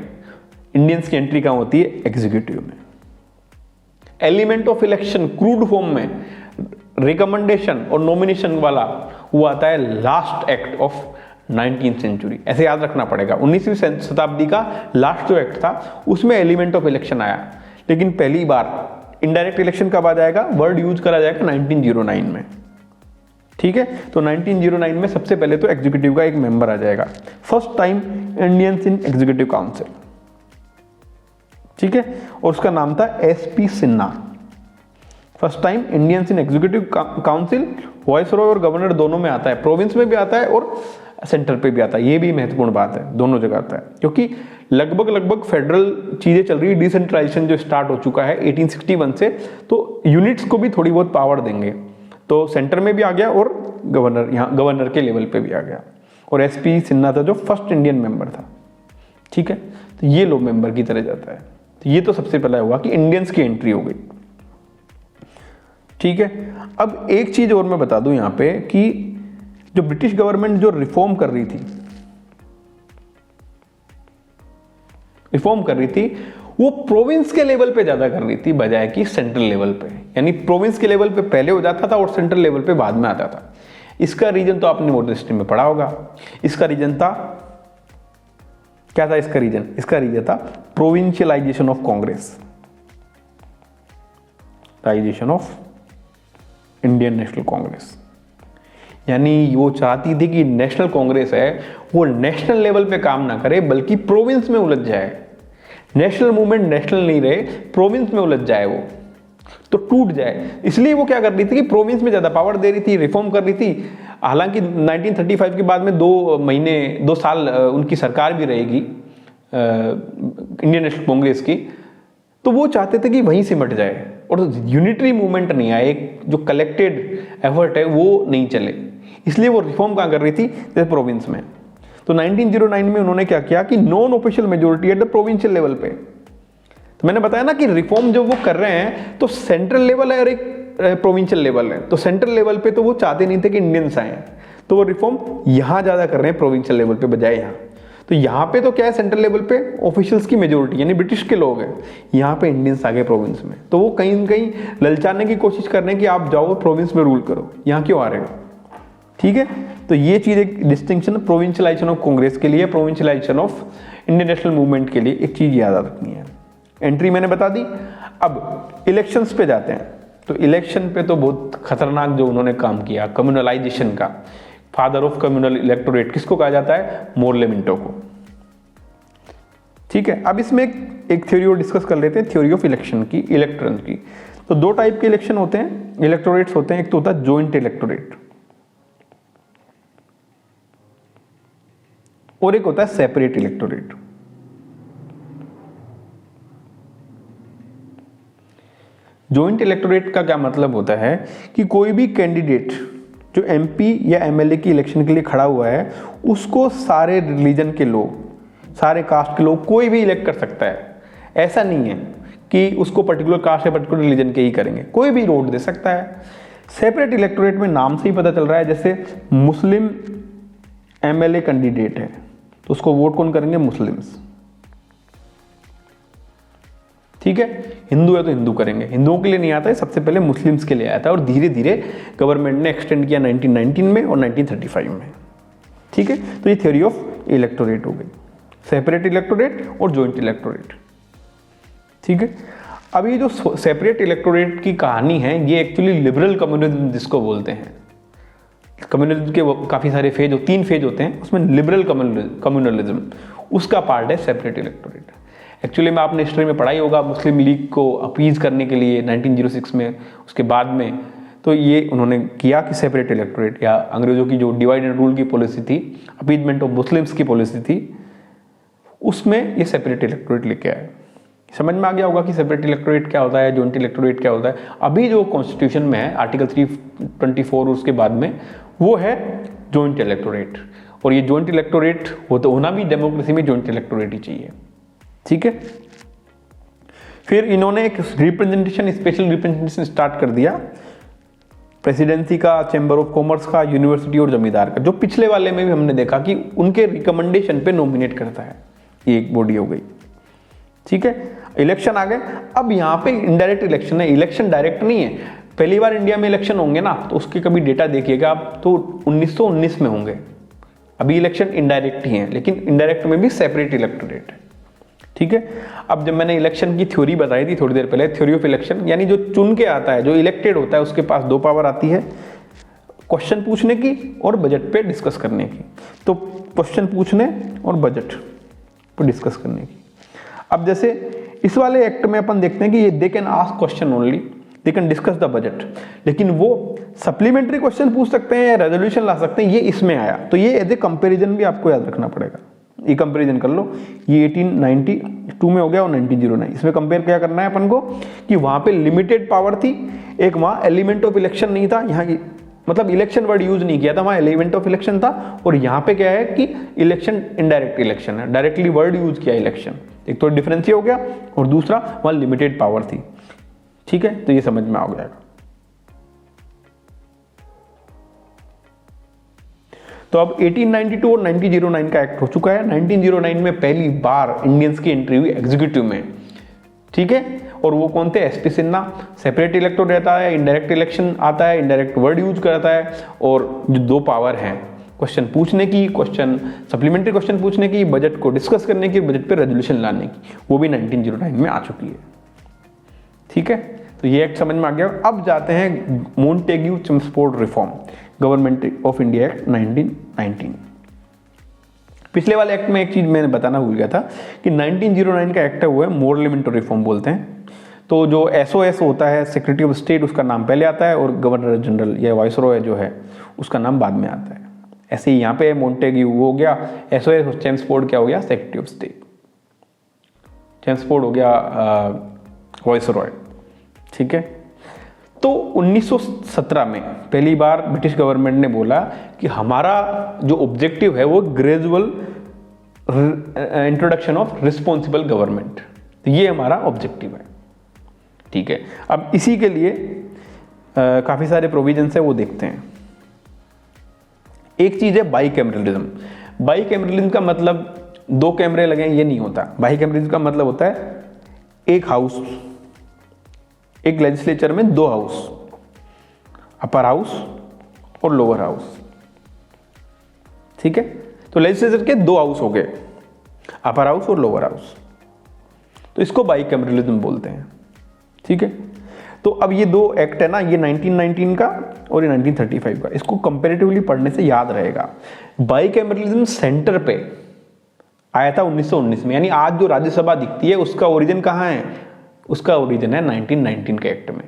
इंडियंस की एंट्री कहां होती है, एग्जीक्यूटिव में। Element of election crude form में रिकमेंडेशन और नॉमिनेशन वाला वो आता है last act of 19th century. ऐसे याद रखना पड़ेगा, 19वीं शताब्दी का लास्ट जो एक्ट था उसमें एलिमेंट ऑफ इलेक्शन आया। लेकिन पहली बार इनडायरेक्ट इलेक्शन कब आ जाएगा, वर्ड यूज करा जाएगा 1909 में। ठीक है, तो 1909 में सबसे पहले तो एग्जीक्यूटिव का एक मेंबर आ जाएगा, first time Indians in executive council. ठीक है, और उसका नाम था SP Sinha. First time Indians in executive council, viceroy और गवर्नर दोनों में आता है, प्रोविंस में भी आता है और सेंटर पे भी आता है। ये भी महत्वपूर्ण बात है, दोनों जगह आता है, क्योंकि लगभग फेडरल चीजें चल रही है। डिसेंट्रलाइजेशन जो स्टार्ट हो चुका है 1861 से, तो यूनिट्स को भी थोड़ी बहुत पावर देंगे। तो सेंटर में भी आ गया और गवर्नर के लेवल पे भी आ गया। और एसपी सिन्हा था जो फर्स्ट इंडियन मेंबर था। ठीक है, तो ये लो मेंबर की तरह जाता है। तो ये तो सबसे पहला हुआ कि इंडियंस की एंट्री हो गई। ठीक है, अब एक चीज और मैं बता दूं यहां पे कि जो ब्रिटिश गवर्नमेंट जो रिफॉर्म कर रही थी वो प्रोविंस के लेवल पे ज्यादा कर रही थी बजाय कि सेंट्रल लेवल पे। यानी प्रोविंस के लेवल पे पहले हो जाता था और सेंट्रल लेवल पे बाद में आता था। इसका रीजन तो आपने मॉडर्न हिस्ट्री में पढ़ा होगा। इसका रीजन था क्या था, इसका रीजन था प्रोविंशियलाइजेशन ऑफ कांग्रेस, राइजेशन ऑफ इंडियन नेशनल कांग्रेस। यानी वो चाहती थी कि नेशनल कांग्रेस है वो नेशनल लेवल पे काम ना करे बल्कि प्रोविंस में उलझ जाए। नेशनल मूवमेंट नेशनल नहीं रहे, प्रोविंस में उलझ जाए, वो तो टूट जाए। इसलिए वो क्या कर रही थी कि प्रोविंस में ज्यादा पावर दे रही थी, रिफॉर्म कर रही थी। हालांकि 1935 के बाद में 2 साल उनकी सरकार भी रहेगी इंडियन नेशनल कांग्रेस की, तो वो चाहते थे कि वहीं सिमट जाए और यूनिटरी मूवमेंट नहीं आए, एक जो कलेक्टेड एफर्ट है वो नहीं चले। इसलिए वो रिफॉर्म कहाँ कर रही थी, जैसे प्रोविंस में। तो 1909 में उन्होंने क्या किया कि non official majority at the provincial level पे। तो मैंने बताया ना कि रिफॉर्म जब वो कर रहे हैं तो सेंट्रल लेवल है और एक प्रोविंशियल लेवल है। तो सेंट्रल लेवल पे तो वो चाहते नहीं थे कि इंडियंस आए, तो वो रिफॉर्म यहां ज्यादा कर रहे हैं प्रोविंशियल लेवल पे बजाय यहाँ। तो यहाँ पे तो क्या है, सेंट्रल लेवल पे ऑफिशियल्स की मेजोरिटी यानी ब्रिटिश के लोग हैं, यहाँ पे इंडियंस आ गए प्रोविंस में। तो वो कहीं न कहीं ललचाने की कोशिश कर रहे हैं कि आप जाओ प्रोविंस में रूल करो, यहाँ क्यों आ रहे हो। ठीक है, तो ये चीज एक डिस्टिंक्शन प्रोविंशियलाइजेशन ऑफ कांग्रेस के लिए, प्रोविंशियलाइजेशन ऑफ इंडियन नेशनल मूवमेंट के लिए एक चीज याद रखनी है। एंट्री मैंने बता दी। अब इलेक्शंस पे जाते हैं। तो इलेक्शन पे तो बहुत खतरनाक जो उन्होंने काम किया, कम्युनलाइजेशन का, फादर ऑफ कम्युनल इलेक्टोरेट किसको कहा जाता है, मोर्ले मिंटो को। ठीक है, अब इसमें एक थ्योरी और डिस्कस कर लेते हैं, थ्योरी ऑफ इलेक्शन की, इलेक्टोरल की। तो 2 टाइप के इलेक्शन होते हैं, इलेक्टोरेट्स होते हैं। एक तो होता है जॉइंट इलेक्टोरेट और एक होता है सेपरेट इलेक्टोरेट। जॉइंट इलेक्टोरेट का क्या मतलब होता है कि कोई भी कैंडिडेट जो एमपी या एमएलए की इलेक्शन के लिए खड़ा हुआ है उसको सारे रिलीजन के लोग, सारे कास्ट के लोग, कोई भी इलेक्ट कर सकता है। ऐसा नहीं है कि उसको पर्टिकुलर कास्ट या पर्टिकुलर रिलीजन के ही करेंगे, कोई भी वोट दे सकता है। सेपरेट इलेक्टोरेट में नाम से ही पता चल रहा है, जैसे मुस्लिम एमएलए कैंडिडेट है तो उसको वोट कौन करेंगे, मुस्लिम्स। ठीक है, हिंदू है तो हिंदू करेंगे, हिंदुओं के लिए नहीं आता है, सबसे पहले मुस्लिम्स के लिए आया था और धीरे धीरे गवर्नमेंट ने एक्सटेंड किया 1919 में और 1935 में। ठीक है, तो ये थ्योरी ऑफ इलेक्टोरेट हो गई, सेपरेट इलेक्टोरेट और जॉइंट इलेक्टोरेट। ठीक है, अब ये जो सेपरेट इलेक्टोरेट की कहानी है ये एक्चुअली लिबरल कम्युनिज्म जिसको बोलते हैं, कम्युनलिज्म के काफ़ी सारे फेज, 3 फेज होते हैं, उसमें लिबरल कम्युनलिज्म उसका पार्ट है सेपरेट इलेक्टोरेट। एक्चुअली में आपने हिस्ट्री में पढ़ा ही होगा, मुस्लिम लीग को अपीज करने के लिए 1906 में, उसके बाद में तो ये उन्होंने किया कि सेपरेट इलेक्टोरेट, या अंग्रेजों की जो डिवाइड एंड रूल की पॉलिसी थी, अपीजमेंट ऑफ मुस्लिम्स की पॉलिसी थी, उसमें ये सेपरेट इलेक्टोरेट लेके आए। समझ में आ गया होगा कि सेपरेट इलेक्टोरेट क्या होता है, जॉइंट इलेक्टोरेट क्या होता है। अभी जो कॉन्स्टिट्यूशन में है आर्टिकल 324 और उसके बाद में, वो है जॉइंट इलेक्टोरेट। और ये जॉइंट इलेक्टोरेट होना भी डेमोक्रेसी में जॉइंट इलेक्टोरेट ही चाहिए, ठीक है। फिर इन्होंने एक रिप्रेजेंटेशन, स्पेशल रिप्रेजेंटेशन स्टार्ट कर दिया, प्रेसिडेंसी का, चैम्बर ऑफ कॉमर्स का, यूनिवर्सिटी और जमींदार का, जो पिछले वाले में भी हमने देखा कि उनके रिकमेंडेशन पे नॉमिनेट करता है। ये एक बॉडी हो गई, ठीक है। इलेक्शन आ गए। अब यहाँ पे इनडायरेक्ट इलेक्शन है, इलेक्शन डायरेक्ट नहीं है। पहली बार इंडिया में इलेक्शन होंगे ना, तो उसके कभी डेटा देखिएगा आप, तो 1919 में होंगे। अभी इलेक्शन इनडायरेक्ट ही है, लेकिन इनडायरेक्ट में भी सेपरेट इलेक्टोरेट है, ठीक है। अब जब मैंने इलेक्शन की थ्योरी बताई थी थोड़ी देर पहले, थ्योरी ऑफ इलेक्शन, यानी जो चुन के आता है, जो इलेक्टेड होता है, उसके पास 2 पावर आती है, क्वेश्चन पूछने की और बजट पे डिस्कस करने की। तो क्वेश्चन पूछने और बजट पे डिस्कस करने की। अब जैसे इस वाले एक्ट में अपन देखते हैं कि ये they can ask question only, they can discuss the budget, लेकिन वो सप्लीमेंट्री क्वेश्चन पूछ सकते हैं या रेजोल्यूशन ला सकते हैं, ये इसमें आया। तो ये एज ए कंपेरिजन भी आपको याद रखना पड़ेगा। ये कंपेरिजन कर लो, ये 1892 में हो गया और 1909। इसमें कंपेयर क्या करना है अपन को कि वहां पे लिमिटेड पावर थी, एक वहां एलिमेंट ऑफ इलेक्शन नहीं था, यहाँ की मतलब इलेक्शन वर्ड यूज नहीं किया था, वहां एलिमेंट ऑफ इलेक्शन था। और यहाँ पे क्या है कि इलेक्शन इनडायरेक्ट इलेक्शन है, डायरेक्टली वर्ड यूज किया इलेक्शन। एक तो डिफरेंस हो गया, और दूसरा वहां लिमिटेड पावर थी, ठीक है। तो ये समझ में आ जाएगा। तो अब 1892 और 1909 का एक्ट हो चुका है। 1909 में पहली बार इंडियंस की एंट्री हुई एग्जीक्यूटिव में, ठीक है। और वो कौन थे? एसपी सिन्हा। सेपरेट इलेक्टोरेट रहता है, इनडायरेक्ट इलेक्शन आता है, इनडायरेक्ट वर्ड यूज करता है, और जो 2 पावर हैं, क्वेश्चन पूछने की, क्वेश्चन सप्लीमेंट्री क्वेश्चन पूछने की, बजट को डिस्कस करने की, बजट पे रेजोल्यूशन लाने की, वो भी 1909 में आ चुकी है, ठीक है। तो ये एक्ट समझ में आ गया। अब जाते हैं Montagu Chelmsford reform, government of India act 1919। पिछले वाले एक्ट में एक चीज मैंने बताना भूल गया था कि 1909 का एक्ट है वो है मॉडलिमेंटरी रिफॉर्म बोलते हैं। तो जो एसओएस होता है, सेक्रेटरी ऑफ स्टेट, उसका नाम पहले आता है, और गवर्नर जनरल या वाइसरॉय जो है उसका नाम बाद में आता है। ऐसे ही यहाँ पे मॉन्टेग्यू हो गया एसओएस, चेम्सफोर्ड क्या हो गया? Secretary of state. चेम्सफोर्ड हो गया वाइसरॉय, ठीक है। तो 1917 में पहली बार ब्रिटिश गवर्नमेंट ने बोला कि हमारा जो ऑब्जेक्टिव है वो gradual introduction of responsible government, तो ये हमारा ऑब्जेक्टिव है, ठीक है। अब इसी के लिए काफी सारे प्रोविजंस है, वो देखते हैं। एक चीज है बाइकैमरलिज्म। बाइकैमरलिज्म का मतलब 2 कैमरे लगे, ये नहीं होता। बाइकैमरलिज्म का मतलब होता है एक हाउस, एक लेजिस्लेचर में 2 हाउस, अपर हाउस और लोअर हाउस, ठीक है। तो लेजिस्लेचर के 2 हाउस हो गए, अपर हाउस और लोअर हाउस, तो इसको बाइकैमरलिज्म बोलते हैं, ठीक है। तो अब ये 2 एक्ट है ना, ये 1919 का और ये 1935 का, इसको कंपैरेटिवली पढ़ने से याद रहेगा। बाइकैमरलिज्म सेंटर पे आया था 1919 में, यानी आज जो राज्यसभा दिखती है उसका ओरिजिन कहाँ है? उसका ओरिजिन है 1919 के एक्ट में।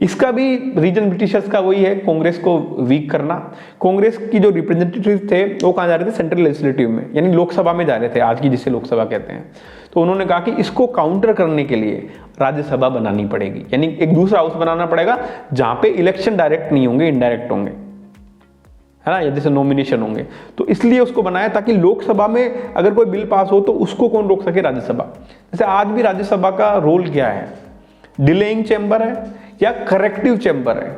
इसका भी रीजन ब्रिटिशर्स का वही है, कांग्रेस को वीक करना। कांग्रेस की जो रिप्रेजेंटेटिव थे वो कहाँ जा रहे थे? सेंट्रल लेजिस्लेटिव में, यानी लोकसभा में जा रहे थे, आज की जिसे लोकसभा कहते हैं। तो उन्होंने कहा कि इसको काउंटर करने के लिए राज्यसभा बनानी पड़ेगी, यानी एक दूसरा हाउस बनाना पड़ेगा जहां पे इलेक्शन डायरेक्ट नहीं होंगे, इनडायरेक्ट होंगे, है ना, या जैसे नॉमिनेशन होंगे। तो इसलिए उसको बनाया ताकि लोकसभा में अगर कोई बिल पास हो तो उसको कौन रोक सके? राज्यसभा। जैसे आज भी राज्यसभा का रोल क्या है? डिलेइंग चैम्बर है या करेक्टिव चैम्बर है।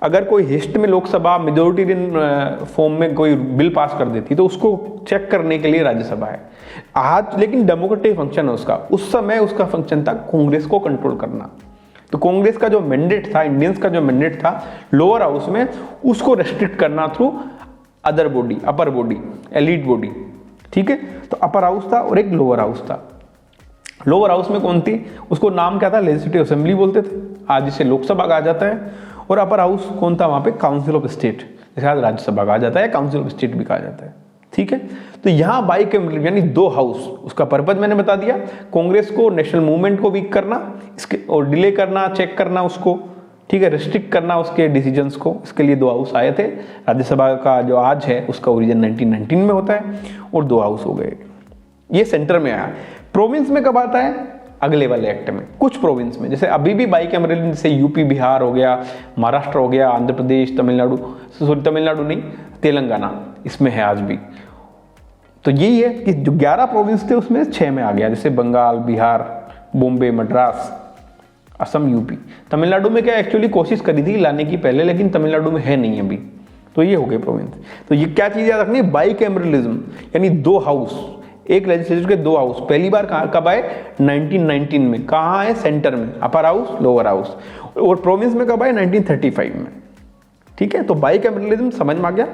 अगर कोई हिस्ट में लोकसभा मेजोरिटेरियन फॉर्म में कोई बिल पास कर देती तो उसको चेक करने के लिए राज्यसभा है। आज लेकिन डेमोक्रेटिक फंक्शन है उसका, उस समय उसका फंक्शन था कांग्रेस को कंट्रोल करना। तो कांग्रेस का जो मैंडेट था, इंडियंस का जो मैंडेट था लोअर हाउस में, उसको रेस्ट्रिक्ट करना through other body, upper body, elite body, ठीक है। तो अपर हाउस था और एक लोअर हाउस था। लोअर हाउस में कौन थी? उसको नाम क्या था? लेजिस्लेटिव असेंबली बोलते थे, आज जिसे लोकसभा कहा जाता है। और अपर हाउस कौन था वहां पे? काउंसिल ऑफ स्टेट, जिसे आज राज्यसभा कहा जाता है, काउंसिल ऑफ स्टेट भी कहा जाता है। ठीक है, तो यहाँ बाइकैमरलिज्म यानी दो हाउस, उसका पर्पज मैंने बता दिया, कांग्रेस को, नेशनल मूवमेंट को वीक करना, इसके और डिले करना, चेक करना उसको, ठीक है, रिस्ट्रिक्ट करना उसके डिसीजंस को। इसके लिए दो हाउस आए थे। राज्यसभा का जो आज है उसका ओरिजिन 1919 में होता है और दो हाउस हो गए, ये सेंटर में आया। प्रोविंस में कब आता है? अगले वाले एक्ट में। कुछ प्रोविंस में, जैसे अभी भी बाइकैमरलिज्म, जैसे यूपी बिहार हो गया, महाराष्ट्र हो गया, आंध्र प्रदेश, तमिलनाडु, सॉरी तमिलनाडु नहीं, तेलंगाना, इसमें है आज भी। तो यही है कि जो 11 प्रोविंस थे उसमें 6 में आ गया, जैसे बंगाल, बिहार, बॉम्बे, मद्रास, असम, यूपी। तमिलनाडु में क्या एक्चुअली कोशिश करी थी लाने की पहले, लेकिन तमिलनाडु में है नहीं अभी। तो ये हो गए प्रोविंस। तो ये क्या चीज याद रखनी है? बाइकैमरलिज्म यानी दो हाउस, एक लेजिस्लेचर के दो हाउस। पहली बार कब आए? 1919 में। कहाँ है? सेंटर में, अपर हाउस, लोअर हाउस। और प्रोविंस में कब आए? 1935 में। ठीक है, तो बाइकैमरलिज्म समझ में आ गया।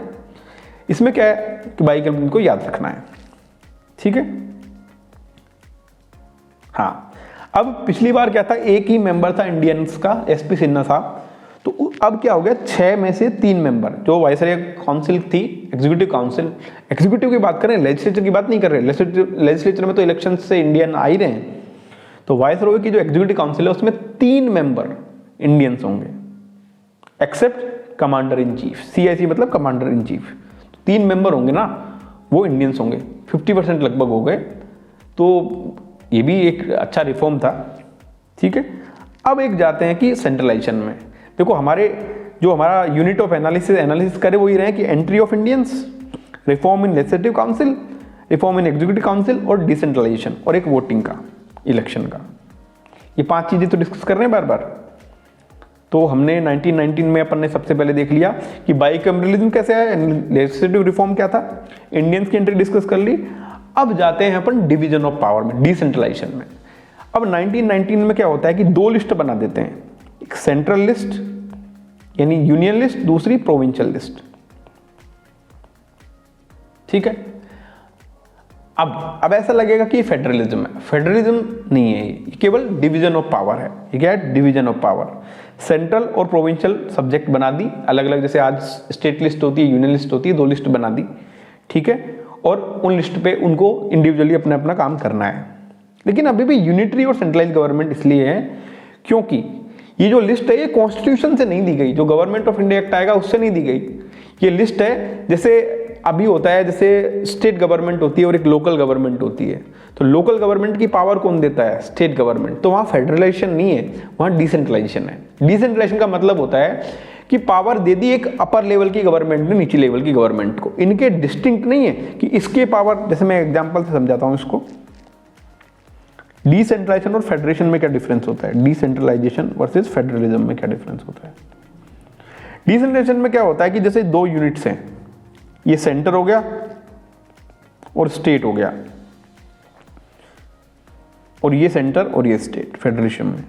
इसमें क्या है कि बाइकैमरलिज्म को याद रखना है। ठीक है, हाँ। अब पिछली बार क्या था? एक ही मेंबर था इंडियंस का, एसपी सिन्हा साहब। तो अब क्या हो गया? 6 में से 3 मेंबर, जो वाइसरॉय काउंसिल थी, एग्जीक्यूटिव काउंसिल। एग्जीक्यूटिव की बात करें, लेजिस्लेचर की बात नहीं कर रहे। लेजिस्लेचर में तो इलेक्शन से इंडियन आ ही रहे हैं। तो वाइसरॉय की जो एग्जीक्यूटिव काउंसिल है उसमें 3 मेंबर इंडियंस होंगे, except commander in chief. CIC मतलब कमांडर इन चीफ। 3 मेंबर होंगे ना, वो इंडियंस होंगे। 50% लगभग हो गए। तो ये भी एक अच्छा रिफॉर्म था। ठीक है, अब एक जाते हैं कि सेंट्रलाइजेशन में। देखो हमारा यूनिट ऑफ एनालिसिस करे वो ही रहे कि entry of Indians, reform in legislative council, reform in executive council और डिसेंट्रलाइजेशन, और एक वोटिंग का, इलेक्शन का। ये 5 चीजें तो डिस्कस कर रहे हैं बार बार। तो हमने 1919 में अपन ने सबसे पहले देख लिया कि बाइकैमरलिज्म कैसे आया, लेजिस्लेटिव रिफॉर्म क्या था, इंडियंस की एंट्री डिस्कस कर ली। अब जाते हैं अपन डिवीजन ऑफ पावर में, डिसेंट्रलाइजेशन में। अब 1919 में क्या होता है कि 2 लिस्ट बना देते हैं, एक सेंट्रल लिस्ट यानी यूनियन लिस्ट, दूसरी प्रोविंशियल लिस्ट। ठीक है, अब ऐसा लगेगा कि फेडरलिज्म है। फेडरलिज्म नहीं है, ये केवल डिवीजन ऑफ पावर है। ये क्या है? Division of power. सेंट्रल और प्रोविंशियल सब्जेक्ट बना दी अलग अलग, जैसे आज स्टेट लिस्ट होती है, यूनियन लिस्ट होती है, 2 लिस्ट बना दी। ठीक है, और उन लिस्ट पे उनको इंडिविजुअली अपना अपना काम करना है। लेकिन अभी भी यूनिटरी और सेंट्रलाइज गवर्नमेंट इसलिए है क्योंकि ये जो लिस्ट है ये कॉन्स्टिट्यूशन से नहीं दी गई, जो गवर्नमेंट ऑफ इंडिया एक्ट आएगा उससे नहीं दी गई। ये लिस्ट है, जैसे अभी होता है, जैसे स्टेट गवर्नमेंट होती है और एक लोकल गवर्नमेंट होती है। तो लोकल गवर्नमेंट की पावर कौन देता है? State government. तो वहाँ फेडरलाइजेशन नहीं है, वहाँ डिसेंट्रलाइजेशन है। डिसेंट्रलाइजेशन का मतलब होता है कि पावर दे दी एक अपर लेवल की गवर्नमेंट ने नीचे लेवल की गवर्नमेंट को। इनके डिस्टिंक्ट नहीं है कि इसके पावर, जैसे मैं एग्जांपल से समझाता हूं इसको। डिसेंट्रलाइजेशन और फेडरेशन में क्या डिफरेंस होता है? डिसेंट्रलाइजेशन वर्सेस फेडरलिज्म में क्या डिफरेंस होता है? डिसेंट्रलाइजेशन में क्या होता है कि जैसे 2 यूनिट्स हैं, ये सेंटर हो गया और स्टेट हो गया, और ये सेंटर और ये स्टेट फेडरेशन में।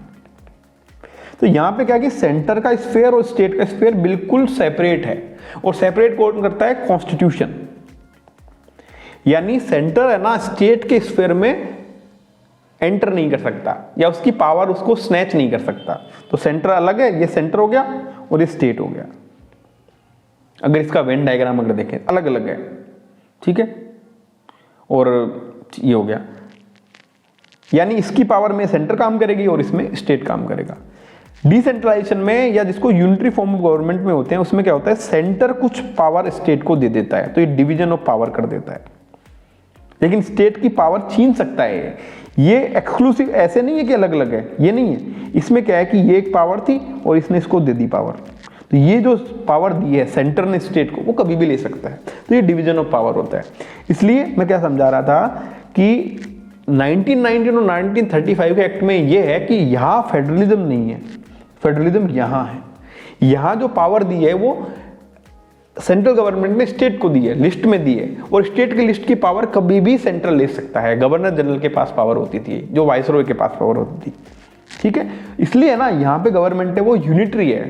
तो यहां पे क्या कि सेंटर का स्फीयर और स्टेट का स्फीयर बिल्कुल सेपरेट है, और सेपरेट कौन करता है? कॉन्स्टिट्यूशन। यानी सेंटर है ना, स्टेट के स्फीयर में एंटर नहीं कर सकता, या उसकी पावर उसको स्नैच नहीं कर सकता। तो सेंटर अलग है, ये सेंटर हो गया और ये स्टेट हो गया। अगर इसका वेन डायग्राम अगर देखें अलग अलग है। ठीक है, और ये हो गया, यानी इसकी पावर में सेंटर काम करेगी और इसमें स्टेट काम करेगा। डिसेंट्रलाइजेशन में, या जिसको यूनिटरी फॉर्म ऑफ गवर्नमेंट में होते हैं, उसमें क्या होता है? सेंटर कुछ पावर स्टेट को दे देता है, तो ये डिवीजन ऑफ पावर कर देता है। लेकिन स्टेट की पावर छीन सकता है। ये एक्सक्लूसिव ऐसे नहीं है कि अलग अलग है, ये नहीं है। इसमें क्या है कि ये एक पावर थी और इसने इसको दे दी पावर। तो ये जो पावर दी है सेंटर ने स्टेट को, वो कभी भी ले सकता है। तो ये डिवीजन ऑफ पावर होता है। इसलिए मैं क्या समझा रहा था कि 1919 और 1935 के एक्ट में ये है कि यहाँ फेडरलिज्म नहीं है, फेडरलिज्म यहाँ है। यहाँ जो पावर दी है वो सेंट्रल गवर्नमेंट ने स्टेट को दी है, लिस्ट में दी है, और स्टेट की लिस्ट की पावर कभी भी सेंट्रल ले सकता है। गवर्नर जनरल के पास पावर होती थी, जो वाइसरॉय के पास पावर होती थी। ठीक है, इसलिए ना यहाँ पे गवर्नमेंट है वो यूनिटरी है।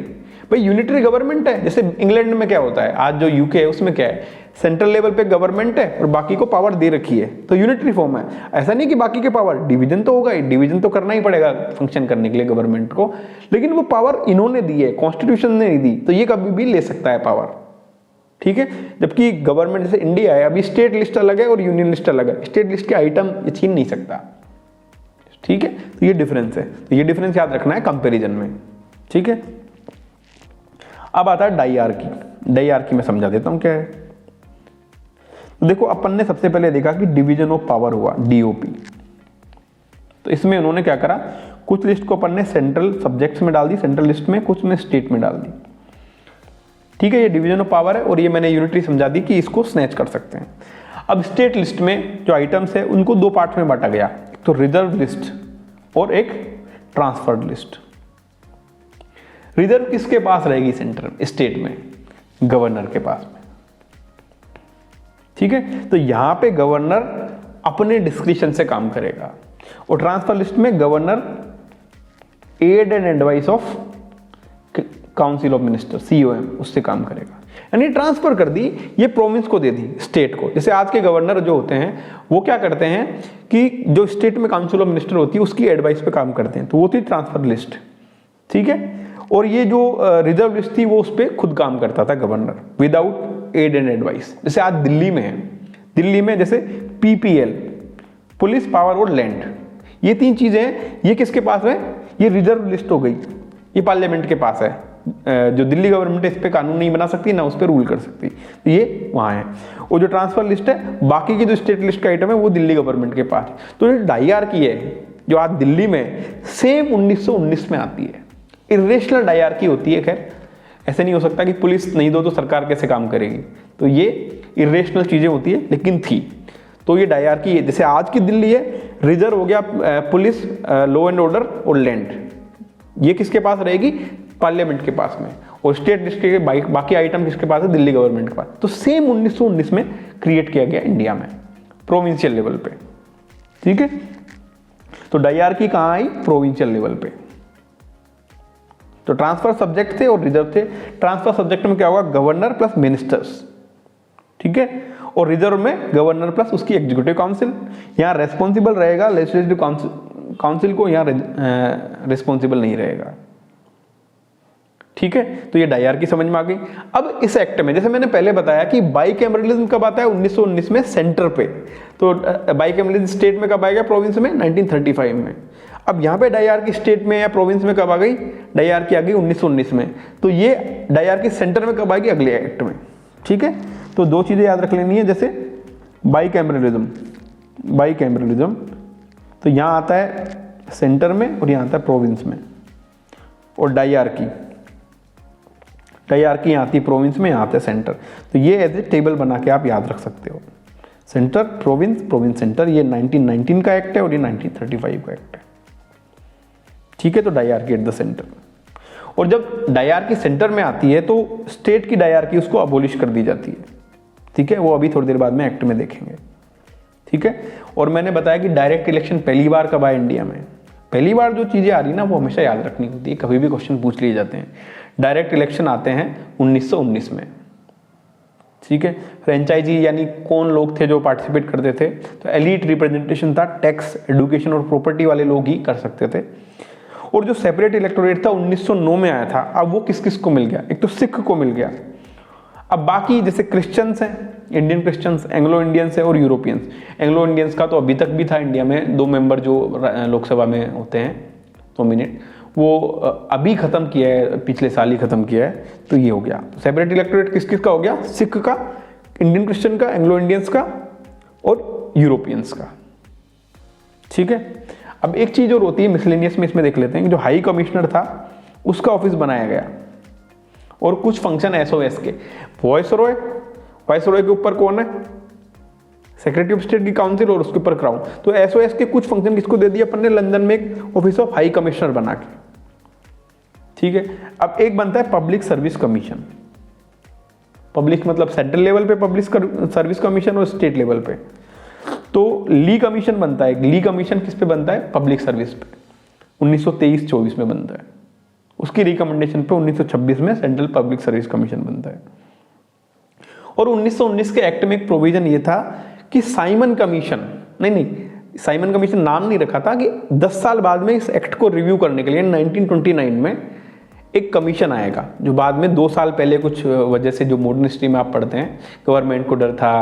भाई यूनिटरी गवर्नमेंट है। जैसे इंग्लैंड में क्या होता है, आज जो यूके है उसमें क्या है, सेंट्रल लेवल पे गवर्नमेंट है और बाकी को पावर दे रखी है, तो यूनिटरी फॉर्म है। ऐसा नहीं कि बाकी के पावर, डिवीजन तो होगा ही, डिवीजन तो करना ही पड़ेगा फंक्शन करने के लिए गवर्नमेंट को, लेकिन वो पावर इन्होंने दी है, कॉन्स्टिट्यूशन ने नहीं दी, तो ये कभी भी ले सकता है पावर। ठीक है। जबकि गवर्नमेंट जैसे इंडिया है, अभी स्टेट लिस्ट अलग है और यूनियन लिस्ट अलग है, स्टेट लिस्ट के आइटम ये छीन नहीं सकता, ठीक है। तो ये डिफरेंस है, तो ये डिफरेंस याद रखना है कंपैरिजन में, ठीक है। अब आता है डायआर्की। डायआर्की में समझा देता हूं क्या है। तो देखो अपन ने सबसे पहले देखा कि डिवीजन ऑफ पावर हुआ, डीओपी। तो इसमें उन्होंने क्या करा, कुछ लिस्ट को अपन ने सेंट्रल सब्जेक्ट्स में डाल दी, सेंट्रल लिस्ट में, कुछ में स्टेट में डाल दी, ठीक है। ये डिवीजन ऑफ पावर है और ये मैंने यूनिटरी समझा दी कि इसको स्नैच कर सकते हैं। अब स्टेट लिस्ट में जो आइटम्स है उनको दो पार्ट में बांटा गया, तो रिजर्व लिस्ट और एक ट्रांसफर्ड लिस्ट। रिजर्व किसके पास रहेगी सेंटर स्टेट में, गवर्नर के पास में, ठीक है। तो यहां पे गवर्नर अपने डिस्क्रिप्शन से काम करेगा और ट्रांसफर लिस्ट में governor aid and advice of council of minister COM उससे काम करेगा। यानी ट्रांसफर कर दी, ये प्रोविंस को दे दी स्टेट को। जैसे आज के गवर्नर जो होते हैं वो क्या करते हैं कि जो स्टेट में काउंसिल ऑफ मिनिस्टर होती है उसकी एडवाइस पे काम करते हैं, तो वो थी ट्रांसफर लिस्ट, ठीक है। और ये जो रिजर्व लिस्ट थी वो उस पर खुद काम करता था governor, without aid and advice. जैसे आज दिल्ली में है, दिल्ली में जैसे PPL, पुलिस, पावर और लैंड, ये तीन चीजें हैं, ये किसके पास है, ये रिजर्व लिस्ट हो गई, ये पार्लियामेंट के पास है। जो दिल्ली गवर्नमेंट इस पे कानून नहीं बना सकती ना उस पर रूल कर सकती, तो ये वहाँ है। और जो ट्रांसफर लिस्ट है, बाकी की जो स्टेट लिस्ट का आइटम है वो दिल्ली गवर्नमेंट के पास। तो जो डायआर्की है जो आज दिल्ली में सेम 1919 में आती है, इरेशनल डायआर्की होती है। खैर ऐसे नहीं हो सकता कि पुलिस नहीं दो तो सरकार कैसे काम करेगी, तो ये इरेशनल चीजें होती है, लेकिन थी। तो ये डायआर्की है, जैसे आज की दिल्ली है, रिजर्व हो गया पुलिस, लॉ एंड ऑर्डर और लैंड, ये किसके पास रहेगी, पार्लियामेंट के पास में। और स्टेट लिस्ट के बाकी आइटम किसके पास है, दिल्ली गवर्नमेंट के पास। तो सेम 1919 में क्रिएट किया गया इंडिया में प्रोविंशियल लेवल पे, ठीक है। तो डायआर्की कहां आई, प्रोविंशियल लेवल पे। तो ट्रांसफर सब्जेक्ट थे और रिजर्व थे। ट्रांसफर सब्जेक्ट में क्या होगा, गवर्नर प्लस मिनिस्टर्स, ठीक है। और रिजर्व में गवर्नर प्लस उसकी एग्जीक्यूटिव काउंसिल। यहां रेस्पॉन्सिबल रहेगा लेजिस्लेटिव काउंसिल को, यहां रिस्पॉन्सिबल नहीं रहेगा, ठीक है। तो ये डायआर्की समझ में आ गई। अब इस एक्ट में जैसे मैंने पहले बताया कि बाइकैमरलिज्म कब आता है, 1919 में सेंटर पे। तो बाइकैमरलिज्म स्टेट में कब आएगा, प्रोविंस में 1935 में। अब यहाँ पे डायआर्की स्टेट में या प्रोविंस में कब आ गई, डायआर्की आ गई 1919 में। तो ये डायआर्की सेंटर में कब आएगी, अगले एक्ट में, ठीक है। तो दो चीजें याद रख लेनी है, जैसे बाइकैमरलिज्म, बाइकैमरलिज्म तो यहाँ आता है सेंटर में और यहाँ आता है प्रोविंस में। और डायआर्की, डायआर्की यहाँ आती है प्रोविंस में, यहाँ आता है सेंटर। तो ये एज ए टेबल बना के आप याद रख सकते हो, सेंटर प्रोविंस, प्रोविंस सेंटर। ये 1919 का एक्ट है और ये 1935 का एक्ट है, ठीक है। तो डायआर्की एट द सेंटर। और जब डायआर्की सेंटर में आती है तो स्टेट की डायआर्की उसको अबोलिश कर दी जाती है, ठीक है। वो अभी थोड़ी देर बाद में एक्ट में देखेंगे, ठीक है। और मैंने बताया कि डायरेक्ट इलेक्शन पहली बार कब आया इंडिया में। पहली बार जो चीजें आ रही ना वो हमेशा याद रखनी होती है, कभी भी क्वेश्चन पूछ लिए जाते हैं। डायरेक्ट इलेक्शन आते हैं 1919 में, ठीक है। फ्रेंचाइजी यानी कौन लोग थे जो पार्टिसिपेट करते थे, तो एलीट रिप्रेजेंटेशन था, टैक्स, एडुकेशन और प्रॉपर्टी वाले लोग ही कर सकते थे। और जो सेपरेट इलेक्टोरेट था 1909 में आया था। अब वो किस किस को मिल गया, एक तो सिख को मिल गया। अब बाकी जैसे क्रिश्चियंस हैं, इंडियन क्रिश्चियंस, एंग्लो इंडियंस है और यूरोपियंस। एंग्लो इंडियंस का तो अभी तक भी था इंडिया में, 2 मेंबर जो लोकसभा में होते हैं नॉमिनेट, वो अभी खत्म किया है, पिछले साल ही खत्म किया है। तो ये हो गया सेपरेट इलेक्टोरेट किस किस का हो गया, सिख का, इंडियन क्रिश्चियन का, एंग्लो इंडियंस का और यूरोपियंस का, ठीक है। अब एक चीज और होती है मिसलेनियस में, इसमें देख लेते हैं कि जो हाई कमिश्नर था उसका ऑफिस बनाया गया और कुछ फंक्शन एसओएस के। वायसरॉय, वायसरॉय के ऊपर कौन है, सेक्रेटरी ऑफ स्टेट की काउंसिल और उसके ऊपर क्राउन। तो एसओएस के कुछ फंक्शन किसको दे दिया अपन ने, लंदन में एक ऑफिस ऑफ हाई कमिश्नर बना के, ठीक है। अब एक बनता है पब्लिक सर्विस कमीशन। पब्लिक मतलब सेंट्रल लेवल पे पब्लिक सर्विस कमीशन और स्टेट लेवल पे। तो ली कमीशन बनता है, ली कमीशन किस पे बनता है, पब्लिक सर्विस पे, 1923-24 में बनता है। उसकी रिकमेंडेशन पे 1926 में सेंट्रल पब्लिक सर्विस कमीशन बनता है। और 1919 के एक्ट में एक प्रोविजन ये था कि साइमन कमीशन, नहीं साइमन कमीशन नाम नहीं रखा था, कि 10 साल बाद में इस एक्ट को रिव्यू करने के लिए 1929 में एक कमीशन आएगा जो बाद में 2 साल पहले कुछ वजह से, जो मॉडर्न हिस्ट्री में आप पढ़ते हैं, गवर्नमेंट को डर था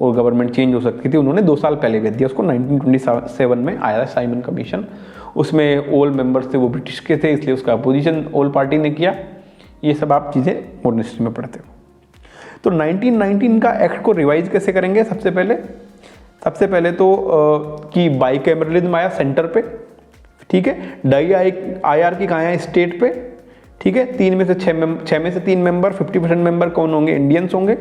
और गवर्नमेंट चेंज हो सकती थी, उन्होंने 2 साल पहले भेज दिया उसको। 1927 में आया साइमन कमीशन, उसमें ऑल मेंबर्स थे वो ब्रिटिश के थे, इसलिए उसका अपोजिशन ऑल पार्टी ने किया। ये सब आप चीज़ें मॉडर्न हिस्ट्री में पढ़ते हो। तो 1919 का एक्ट को रिवाइज कैसे करेंगे? सबसे पहले तो कि बाइकैमरलिज्म आया सेंटर पे, ठीक है। डाई-हायरार्की कहाँ आया? स्टेट पे, ठीक है। 6 में से 3 मेंबर, 50% मेंबर कौन होंगे? इंडियंस होंगे।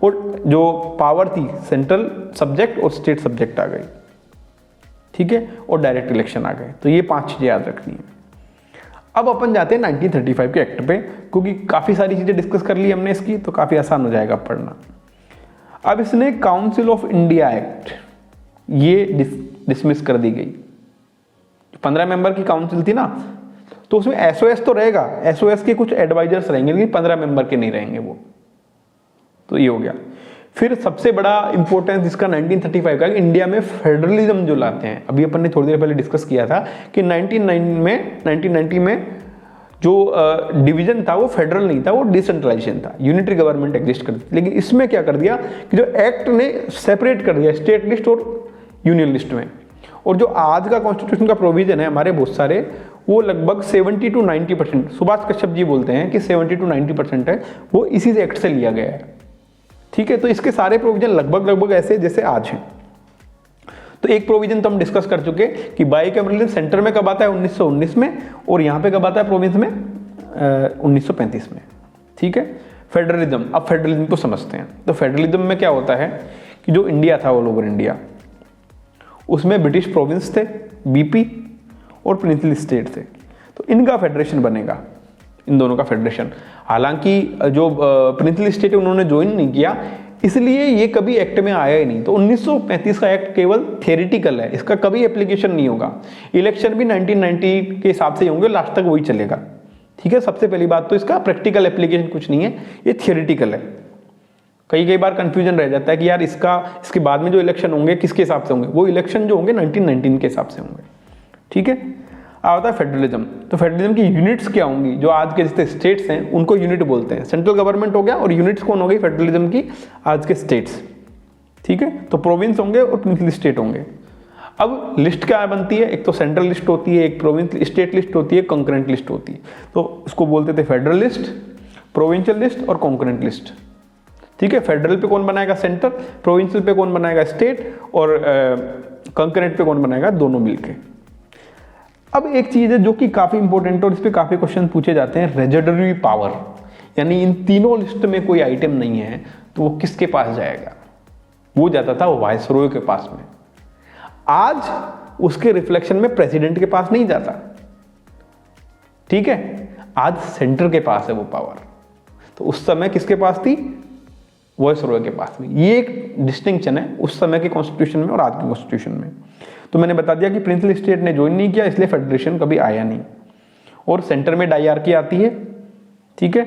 और जो पावर थी सेंट्रल सब्जेक्ट और स्टेट सब्जेक्ट आ गई, ठीक है। और डायरेक्ट इलेक्शन आ गए। तो ये 5 चीज़ें याद रखनी है। अब अपन जाते हैं 1935 के एक्ट पे, क्योंकि काफ़ी सारी चीज़ें डिस्कस कर ली हमने इसकी, तो काफ़ी आसान हो जाएगा पढ़ना। अब इसने काउंसिल ऑफ इंडिया एक्ट ये डिसमिस कर दी गई। 15 मेंबर की काउंसिल थी ना, तो उसमें एसओएस तो रहेगा, एसओएस के कुछ एडवाइजर्स रहेंगे, लेकिन 15 मेंबर के नहीं रहेंगे वो। तो ये हो गया। फिर सबसे बड़ा इंपॉर्टेंस इसका 1935 का, इंडिया में फेडरलिज्म जो लाते हैं। अभी अपन ने थोड़ी देर पहले डिस्कस किया था कि 1990 में जो डिवीजन था वो फेडरल नहीं था, वो डिसेंट्रलाइजेशन था, यूनिटरी गवर्नमेंट एग्जिस्ट करती थी। लेकिन इसमें क्या कर दिया कि जो एक्ट ने सेपरेट कर दिया स्टेट लिस्ट और यूनियन लिस्ट में। और जो आज का कॉन्स्टिट्यूशन का प्रोविजन है हमारे बहुत सारे, वो लगभग 70 to 90%, सुभाष कश्यप जी बोलते हैं कि 70 to 90% है, वो इसी से एक्ट से लिया गया है, ठीक है। तो इसके सारे प्रोविजन लगभग ऐसे जैसे आज हैं। तो एक प्रोविजन तो हम डिस्कस कर चुके कि बाइकैमरलिज्म सेंटर में कब आता है? 1919 में, और यहाँ पे कब आता है प्रोविंस में? 1935 में, ठीक है। फेडरलिज्म, अब फेडरलिज्म को समझते हैं। तो फेडरलिज्म में क्या होता है कि जो इंडिया था, ऑल ओवर इंडिया, उसमें ब्रिटिश प्रोविंस थे, बीपी, और प्रिंसली स्टेट थे। तो इनका फेडरेशन बनेगा, इन दोनों का फेडरेशन। हालांकि जो प्रिंसली स्टेट उन्होंने ज्वाइन नहीं किया, इसलिए ये कभी एक्ट में आया ही नहीं। तो 1935 का एक्ट केवल थियोरिटिकल है, इसका कभी एप्लीकेशन नहीं होगा। इलेक्शन भी 1990 के हिसाब से ही होंगे, लास्ट तक वही चलेगा, ठीक है। सबसे पहली बात तो इसका प्रैक्टिकल एप्लीकेशन कुछ नहीं है, ये थियोरिटिकल है। कई बार कंफ्यूजन रह जाता है कि यार इसके बाद में जो इलेक्शन होंगे किसके हिसाब से होंगे? वो इलेक्शन जो होंगे 1919 के हिसाब से होंगे, ठीक है। आता है फेडरलिज्म। तो फेडरलिज्म की यूनिट्स क्या होंगी? जो आज के जितने स्टेट्स हैं उनको यूनिट बोलते हैं। सेंट्रल गवर्नमेंट हो गया, और यूनिट्स कौन हो गई फेडरलिज्म की? आज के स्टेट्स, ठीक है। तो प्रोविंस होंगे और प्रिंसली स्टेट होंगे। अब लिस्ट क्या बनती है? एक तो सेंट्रल लिस्ट होती है, एक प्रोविंस स्टेट लिस्ट होती है, कंकरेंट लिस्ट होती है। तो इसको बोलते थे फेडरल लिस्ट, प्रोविंशियल लिस्ट और कंकरेंट लिस्ट, ठीक है। फेडरल पे कौन बनाएगा? सेंटर। प्रोविंशियल पे कौन बनाएगा? स्टेट। और कंकरेंट पे कौन बनाएगा? दोनों मिलके। अब एक चीज है जो कि काफी इंपॉर्टेंट है और इस पे काफी क्वेश्चन पूछे जाते हैं, रेजिडरी पावर, यानी इन तीनों लिस्ट में कोई आइटम नहीं है तो वो किसके पास जाएगा? वो जाता था वायसरॉय के पास में। आज उसके रिफ्लेक्शन में प्रेसिडेंट के पास नहीं जाता, ठीक है। आज सेंटर के पास है वो पावर। तो उस समय किसके पास थी? वायसरॉय के पास में। ये एक डिस्टिंक्शन है उस समय के कॉन्स्टिट्यूशन में और आज के कॉन्स्टिट्यूशन में। तो मैंने बता दिया कि प्रिंसली स्टेट ने ज्वाइन नहीं किया, इसलिए फेडरेशन कभी आया नहीं। और सेंटर में डायरार्की आती है, ठीक है।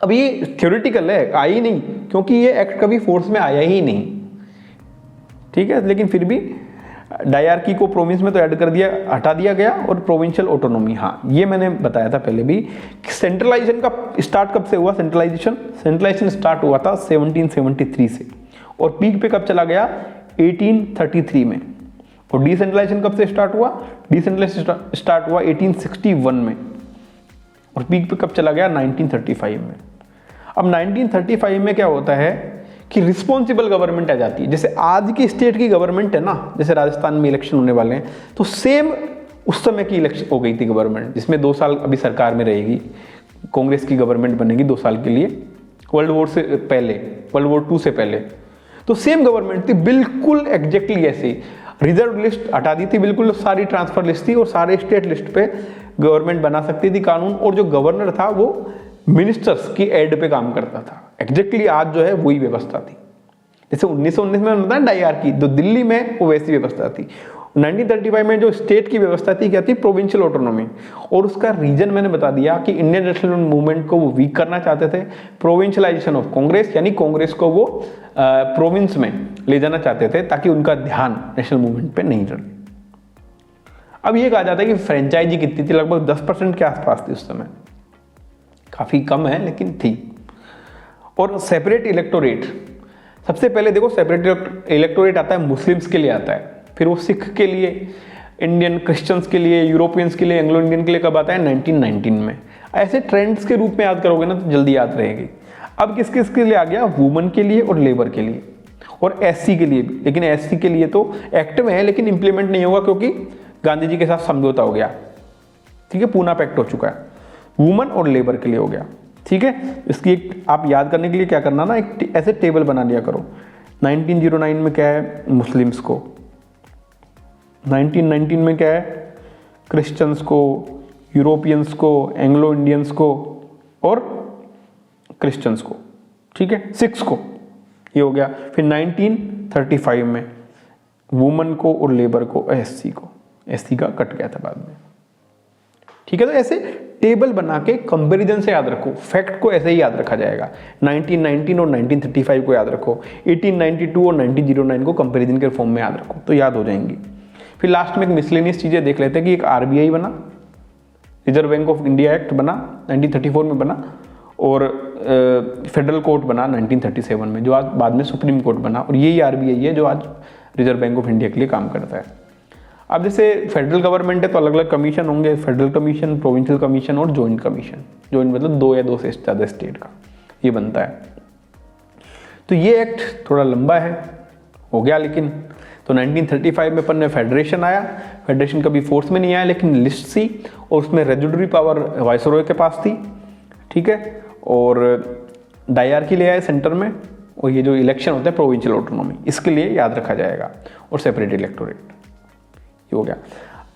अब ये थ्योरेटिकल है, आई नहीं, क्योंकि ये एक्ट कभी फोर्स में आया ही नहीं, ठीक है। लेकिन फिर भी डायरार्की को प्रोविंस में तो ऐड कर दिया, हटा दिया गया। और प्रोविंशियल ऑटोनॉमी, हाँ ये मैंने बताया था पहले भी कि सेंट्रलाइजेशन का स्टार्ट कब से हुआ? सेंट्रलाइजेशन स्टार्ट हुआ था 1773 से, और पीक पे कब चला गया? 1833 में। और डिसेंट्रलाइजेशन कब से स्टार्ट हुआ? डिसेंट्रलाइजेशन स्टार्ट हुआ 1861 में, और पीक पे कब चला गया? 1935 में। अब 1935 में क्या होता है कि रिस्पॉन्सिबल गवर्नमेंट आ जाती है। जैसे आज की स्टेट की गवर्नमेंट है ना, जैसे राजस्थान में इलेक्शन होने वाले हैं, तो सेम उस समय की इलेक्शन हो गई थी गवर्नमेंट, जिसमें 2 साल अभी सरकार में रहेगी, कांग्रेस की गवर्नमेंट बनेगी 2 साल के लिए, वर्ल्ड वॉर II से पहले। तो सेम गवर्नमेंट थी, बिल्कुल एग्जैक्टली ऐसे। रिजर्व लिस्ट हटा दी थी, बिल्कुल सारी ट्रांसफर लिस्ट थी, और सारे स्टेट लिस्ट पे गवर्नमेंट बना सकती थी कानून, और जो गवर्नर था वो मिनिस्टर्स की एड पे काम करता था। एग्जैक्टली आज जो है वही व्यवस्था थी। जैसे 1919 में बताया डायरार्की, तो दिल्ली में वो वैसी व्यवस्था थी। 1935 में जो स्टेट की व्यवस्था थी क्या थी? Provincial autonomy. और उसका रीजन मैंने बता दिया कि इंडियन नेशनल मूवमेंट को वो वीक करना चाहते थे। प्रोविंशियलाइजेशन ऑफ कांग्रेस, यानी कांग्रेस को वो प्रोविंस में ले जाना चाहते थे ताकि उनका ध्यान नेशनल मूवमेंट पे नहीं रहे। अब ये कहा जाता है कि फ्रेंचाइजी कितनी थी? लगभग 10% के आसपास थी उस समय, काफ़ी कम है लेकिन थी। और सेपरेट इलेक्टोरेट, सबसे पहले देखो सेपरेट इलेक्टोरेट आता है मुस्लिम्स के लिए आता है, फिर वो सिख के लिए, इंडियन क्रिश्चियंस के लिए, यूरोपियंस के लिए, एंग्लो इंडियन के लिए कब आता है 1919 में। ऐसे ट्रेंड्स के रूप में याद करोगे ना तो जल्दी याद रहेगी। अब किस किस के लिए आ गया, वुमन के लिए और लेबर के लिए और एससी के लिए भी, लेकिन एससी के लिए तो एक्ट में है लेकिन इंप्लीमेंट नहीं होगा क्योंकि गांधी जी के साथ समझौता हो गया, ठीक है, पूना पैक्ट हो चुका है। वुमन और लेबर के लिए हो गया, ठीक है। इसकी एक आप याद करने के लिए क्या करना ना, एक ऐसे टेबल बना लिया करो। 1909 में क्या है, मुस्लिम्स को, 1919 में क्या है, क्रिश्चियंस को, यूरोपियंस को, एंग्लो इंडियंस को और क्रिश्चियंस को, ठीक है, सिक्स को, ये हो गया। फिर 1935 में वुमन को और लेबर को, एससी को, एससी का कट गया था बाद में, ठीक है। तो ऐसे टेबल बना के कंपैरिजन से याद रखो, फैक्ट को ऐसे ही याद रखा जाएगा। 1919 और 1935 को याद रखो, 1892 और 1909 को कंपैरिजन के फॉर्म में याद रखो तो याद हो जाएंगी। फिर लास्ट में एक मिसलेनियस चीजें देख लेते हैं कि एक आरबीआई बना, reserve bank of India act बना 1934 में बना, और फेडरल कोर्ट बना 1937 में, जो आज बाद में सुप्रीम कोर्ट बना, और यही आरबीआई है जो आज रिजर्व बैंक ऑफ इंडिया के लिए काम करता है। अब जैसे फेडरल गवर्नमेंट है तो अलग अलग कमीशन होंगे, फेडरल कमीशन, प्रोविंशियल कमीशन और जॉइंट कमीशन। जॉइंट मतलब दो या दो से ज़्यादा स्टेट का ये बनता है। तो ये एक्ट थोड़ा लंबा है, हो गया लेकिन। तो 1935 में अपन ने फेडरेशन आया, फेडरेशन कभी फोर्स में नहीं आया लेकिन लिस्ट थी और उसमें रेजुडरी पावर वाइसरॉय के पास थी, ठीक है, और डायरकी ले आए सेंटर में, और ये जो इलेक्शन होता है प्रोविंशियल ऑटोनॉमी, इसके लिए याद रखा जाएगा, और सेपरेट इलेक्टोरेट हो गया।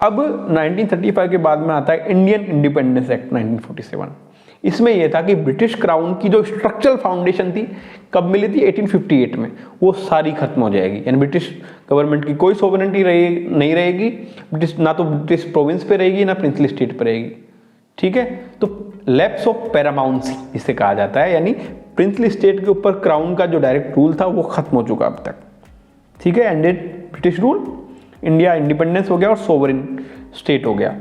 अब 1935 के बाद में आता है इंडियन इंडिपेंडेंस एक्ट 1947। इसमें यह था कि ब्रिटिश क्राउन की जो स्ट्रक्चरल फाउंडेशन थी कब मिली थी, 1858 में, वो सारी खत्म हो जाएगी। यानी ब्रिटिश गवर्नमेंट की कोई सोवरेनिटी नहीं रहेगी, ब्रिटिश ना तो ब्रिटिश प्रोविंस पे रहेगी ना प्रिंसली स्टेट पे रहेगी, ठीक है। तो लैप्स ऑफ पैरामाउंसी जिसे कहा जाता है, यानी प्रिंसली स्टेट के ऊपर क्राउन का जो डायरेक्ट रूल था वो खत्म हो चुका अब तक, ठीक है। Ended British rule, India independence हो गया और सोवरेन स्टेट हो गया,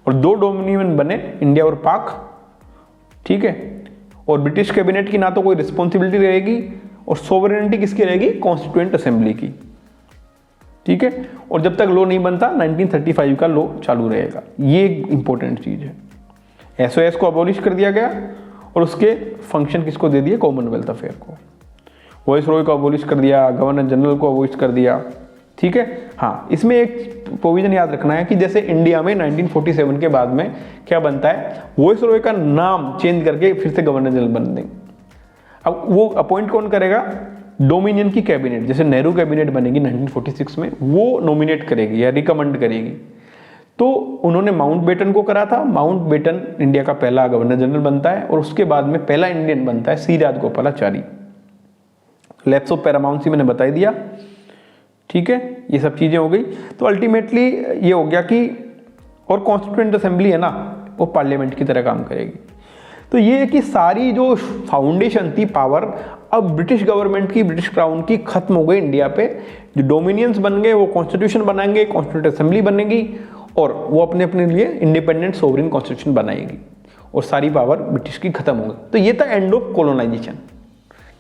और दो डोमिनियन बने, इंडिया और पाक, ठीक है। और ब्रिटिश कैबिनेट की ना तो कोई रिस्पॉन्सिबिलिटी रहेगी और सोवरेनिटी किसकी रहेगी, कॉन्स्टिट्यूएंट असेंबली की, ठीक है। और जब तक लॉ नहीं बनता 1935 का लॉ चालू रहेगा। ये इंपॉर्टेंट चीज है। एसओएस को अबॉलिश कर दिया गया और उसके फंक्शन किसको दे दिए, कॉमनवेल्थ अफेयर को। वाइसरॉय को अबॉलिश कर दिया, गवर्नर जनरल को अबॉलिश कर दिया, ठीक है। हाँ, इसमें एक प्रोविजन याद रखना है कि जैसे इंडिया में 1947 के बाद में क्या बनता है, वाइसरॉय का नाम चेंज करके फिर से गवर्नर जनरल बन देंगे। अब वो अपॉइंट कौन करेगा, डोमिनियन की कैबिनेट, जैसे नेहरू कैबिनेट बनेगी 1946 में, वो नॉमिनेट करेगी या रिकमेंड करेगी। तो उन्होंने माउंटबेटन को करा था, माउंटबेटन इंडिया का पहला गवर्नर जनरल बनता है, और उसके बाद में पहला इंडियन बनता है सी राजगोपालाचारी। लैप्स ऑफ पैरामाउंसी मैंने बता दिया, ठीक है, ये सब चीजें हो गई। तो अल्टीमेटली ये हो गया कि, और कॉन्स्टिट्यूएंट असेंबली है ना, वो पार्लियामेंट की तरह काम करेगी। तो ये है कि सारी जो फाउंडेशन थी पावर, अब ब्रिटिश गवर्नमेंट की, ब्रिटिश क्राउन की खत्म हो गई इंडिया पे। जो डोमिनियंस बन गए वो कॉन्स्टिट्यूशन बनाएंगे, कॉन्स्टिट्यूएंट असेंबली बनेगी, और वो अपने अपने लिए इंडिपेंडेंट सोवरेन कॉन्स्टिट्यूशन बनाएगी, और सारी पावर ब्रिटिश की खत्म हो गई। तो ये था एंड ऑफ कॉलोनाइजेशन,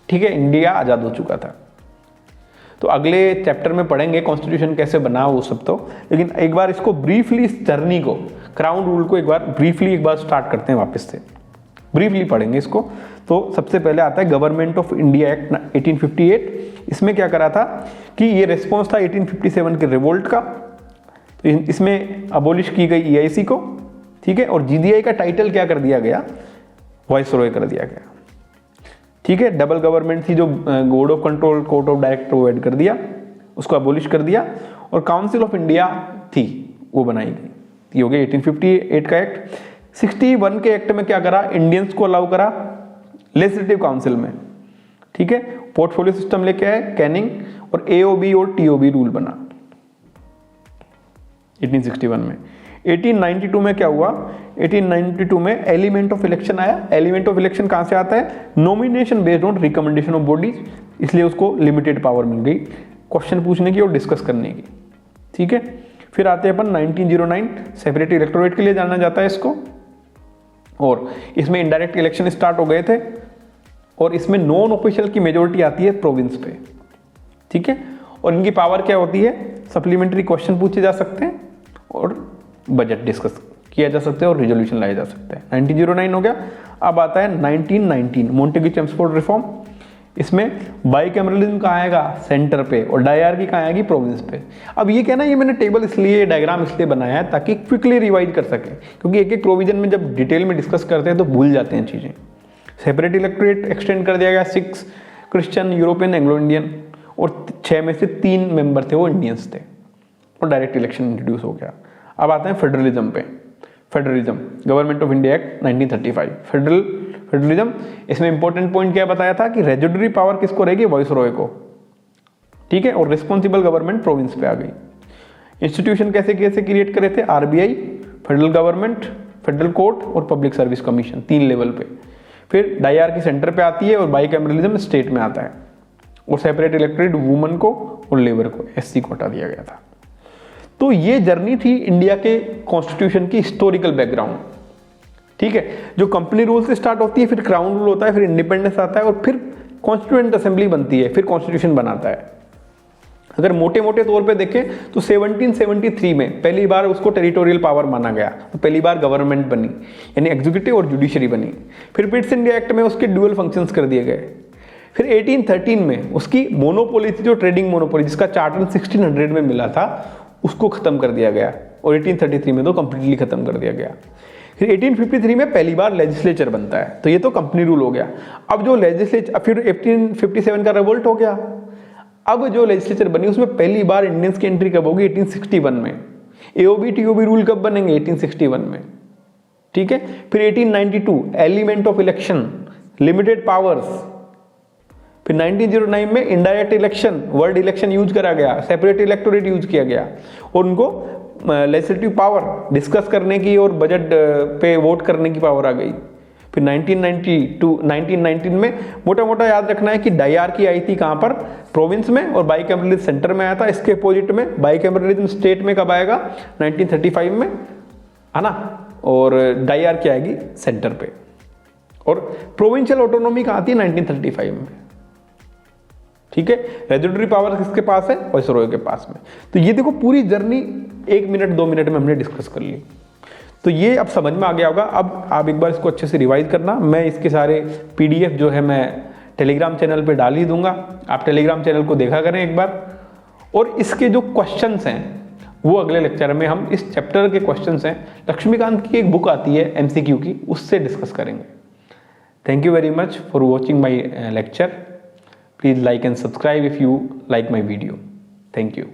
ठीक है, इंडिया आज़ाद हो चुका था। तो अगले चैप्टर में पढ़ेंगे कॉन्स्टिट्यूशन कैसे बना वो सब, तो लेकिन एक बार इसको ब्रीफली, इस जर्नी को, क्राउन रूल को एक बार ब्रीफली एक बार स्टार्ट करते हैं वापस से, ब्रीफली पढ़ेंगे इसको। तो सबसे पहले आता है गवर्नमेंट ऑफ इंडिया एक्ट 1858। इसमें क्या करा था कि ये रिस्पॉन्स था 1857 के रिवोल्ट का, तो इसमें अबोलिश की गई EIC को, ठीक है, और GDI का टाइटल क्या कर दिया गया, वाइसरॉय कर दिया गया, ठीक है। डबल गवर्नमेंट थी जो board of control, court of director वो ऐड कर दिया, उसको अबोलिश कर दिया, और काउंसिल ऑफ इंडिया थी वो बनाई गई। ये हो गया 1858 का एक्ट। 61 के एक्ट में क्या करा, इंडियंस को अलाउ करा लेजिस्लेटिव काउंसिल में, ठीक है। पोर्टफोलियो सिस्टम लेके आए कैनिंग, और AOB और TOB रूल बना 1861 में। 1892 में क्या हुआ, 1892 में एलिमेंट ऑफ इलेक्शन आया। एलिमेंट ऑफ इलेक्शन कहां से आता है, nomination based on recommendation of bodies, इसलिए उसको लिमिटेड पावर मिल गई क्वेश्चन पूछने की और डिस्कस करने की, ठीक है। फिर आते हैं अपन 1909, सेपरेट इलेक्टोरेट के लिए जाना जाता है इसको, और इसमें इनडायरेक्ट इलेक्शन स्टार्ट हो गए थे और इसमें नॉन ऑफिशियल की मेजोरिटी आती है प्रोविंस पे, ठीक है। और इनकी पावर क्या होती है, सप्लीमेंट्री क्वेश्चन पूछे जा सकते हैं और बजट डिस्कस किया जा सकता है और रिजोल्यूशन लाए जा सकते हैं। 1909 हो गया। अब आता है 1919 मोंटेग्यू-चेम्सफोर्ड रिफॉर्म। इसमें बाइकैमरलिज्म कहाँ आएगा, सेंटर पे, और डायआर्की कहाँ आएगी, प्रोविंस पे। अब ये कहना, ये मैंने टेबल इसलिए, डायग्राम इसलिए बनाया है ताकि क्विकली रिवाइज कर सके, क्योंकि एक एक प्रोविजन में जब डिटेल में डिस्कस करते हैं तो भूल जाते हैं चीज़ें। सेपरेट इलेक्टोरेट एक्सटेंड कर दिया गया, 6 क्रिश्चियन, यूरोपियन, एंग्लो इंडियन, और 6 में से 3 मेंबर थे वो इंडियंस थे, और डायरेक्ट इलेक्शन इंट्रोड्यूस हो गया। अब आते हैं फेडरलिज्म पे। Federalism, government of India act 1935, federalism. इसमें इंपॉर्टेंट पॉइंट क्या बताया था कि रेजुडरी पावर किसको रहेगी, वाइसरॉय को, ठीक है, और रिस्पॉन्सिबल गवर्नमेंट प्रोविंस पे आ गई। इंस्टीट्यूशन कैसे कैसे क्रिएट करे थे, RBI, federal government, federal court और पब्लिक सर्विस कमीशन, 3 लेवल पे। फिर डायआर्की सेंटर पे आती है और बाइकैमरलिज्म स्टेट में आता है, और सेपरेट इलेक्टोरेट वुमन को और लेबर को, एससी को हटा दिया गया था। तो ये जर्नी थी इंडिया के कॉन्स्टिट्यूशन की हिस्टोरिकल बैकग्राउंड, ठीक है, जो कंपनी रूल से स्टार्ट होती है, फिर क्राउन रूल होता है, फिर इंडिपेंडेंस आता है, और फिर कॉन्स्टिट्यूएंट असेंबली बनती है, फिर कॉन्स्टिट्यूशन बनाता है। अगर मोटे मोटे तौर पे देखें तो 1773 में पहली बार उसको टेरिटोरियल पावर माना गया, तो पहली बार गवर्नमेंट बनी, यानी एग्जीक्यूटिव और जुडिशरी बनी। फिर पिट्स इंडिया एक्ट में उसके ड्यूअल फंक्शंस कर दिए गए। फिर 1813 में उसकी मोनोपोली थी, जो ट्रेडिंग मोनोपोली, जिसका चार्टर 1600 में मिला था, उसको खत्म कर दिया गया, और 1833 में तो कंप्लीटली खत्म कर दिया गया। फिर 1853 में पहली बार लेजिस्लेचर बनता है, तो ये तो कंपनी रूल हो गया। अब जो लेजिस्लेचर, फिर 1857 का रिवोल्ट हो गया। अब जो लेजिस्लेचर बनी उसमें पहली बार इंडियंस की एंट्री कब होगी, 1861 में। एओबी टीओबी रूल कब बनेंगे, 1861 में, ठीक है। फिर 1892 element of election, limited powers. फिर 1909 में indirect election, word election use करा गया, सेपरेट इलेक्टोरेट यूज किया गया, और उनको लेजिस्लेटिव पावर डिस्कस करने की और बजट पे वोट करने की पावर आ गई। फिर 1919 में मोटा मोटा याद रखना है कि डायआर्की आई थी कहाँ पर, प्रोविंस में, और बाइकैमरलिज्म सेंटर में आया था। इसके अपोजिट में बाइकैमरलिज्म स्टेट में कब आएगा, 1935 में, है ना, और डायआर्की आएगी सेंटर पे, और प्रोविंशियल ऑटोनॉमी कहाँ आती है, 1935 में, ठीक है। रेजुडरी पावर किसके पास है, वाइसरॉय के पास में। तो ये देखो पूरी जर्नी 1 मिनट 2 मिनट में हमने डिस्कस कर ली, तो ये अब समझ में आ गया होगा। अब आप एक बार इसको अच्छे से रिवाइज करना। मैं इसके सारे पीडीएफ जो है मैं टेलीग्राम चैनल पे डाल ही दूंगा, आप टेलीग्राम चैनल को देखा करें एक बार। और इसके जो क्वेश्चंस हैं वो अगले लेक्चर में हम इस चैप्टर के क्वेश्चंस हैं, लक्ष्मीकांत की एक बुक आती है एमसीक्यू की, उससे डिस्कस करेंगे। Thank you very much for watching my lecture. Please like and subscribe if you like my video. Thank you.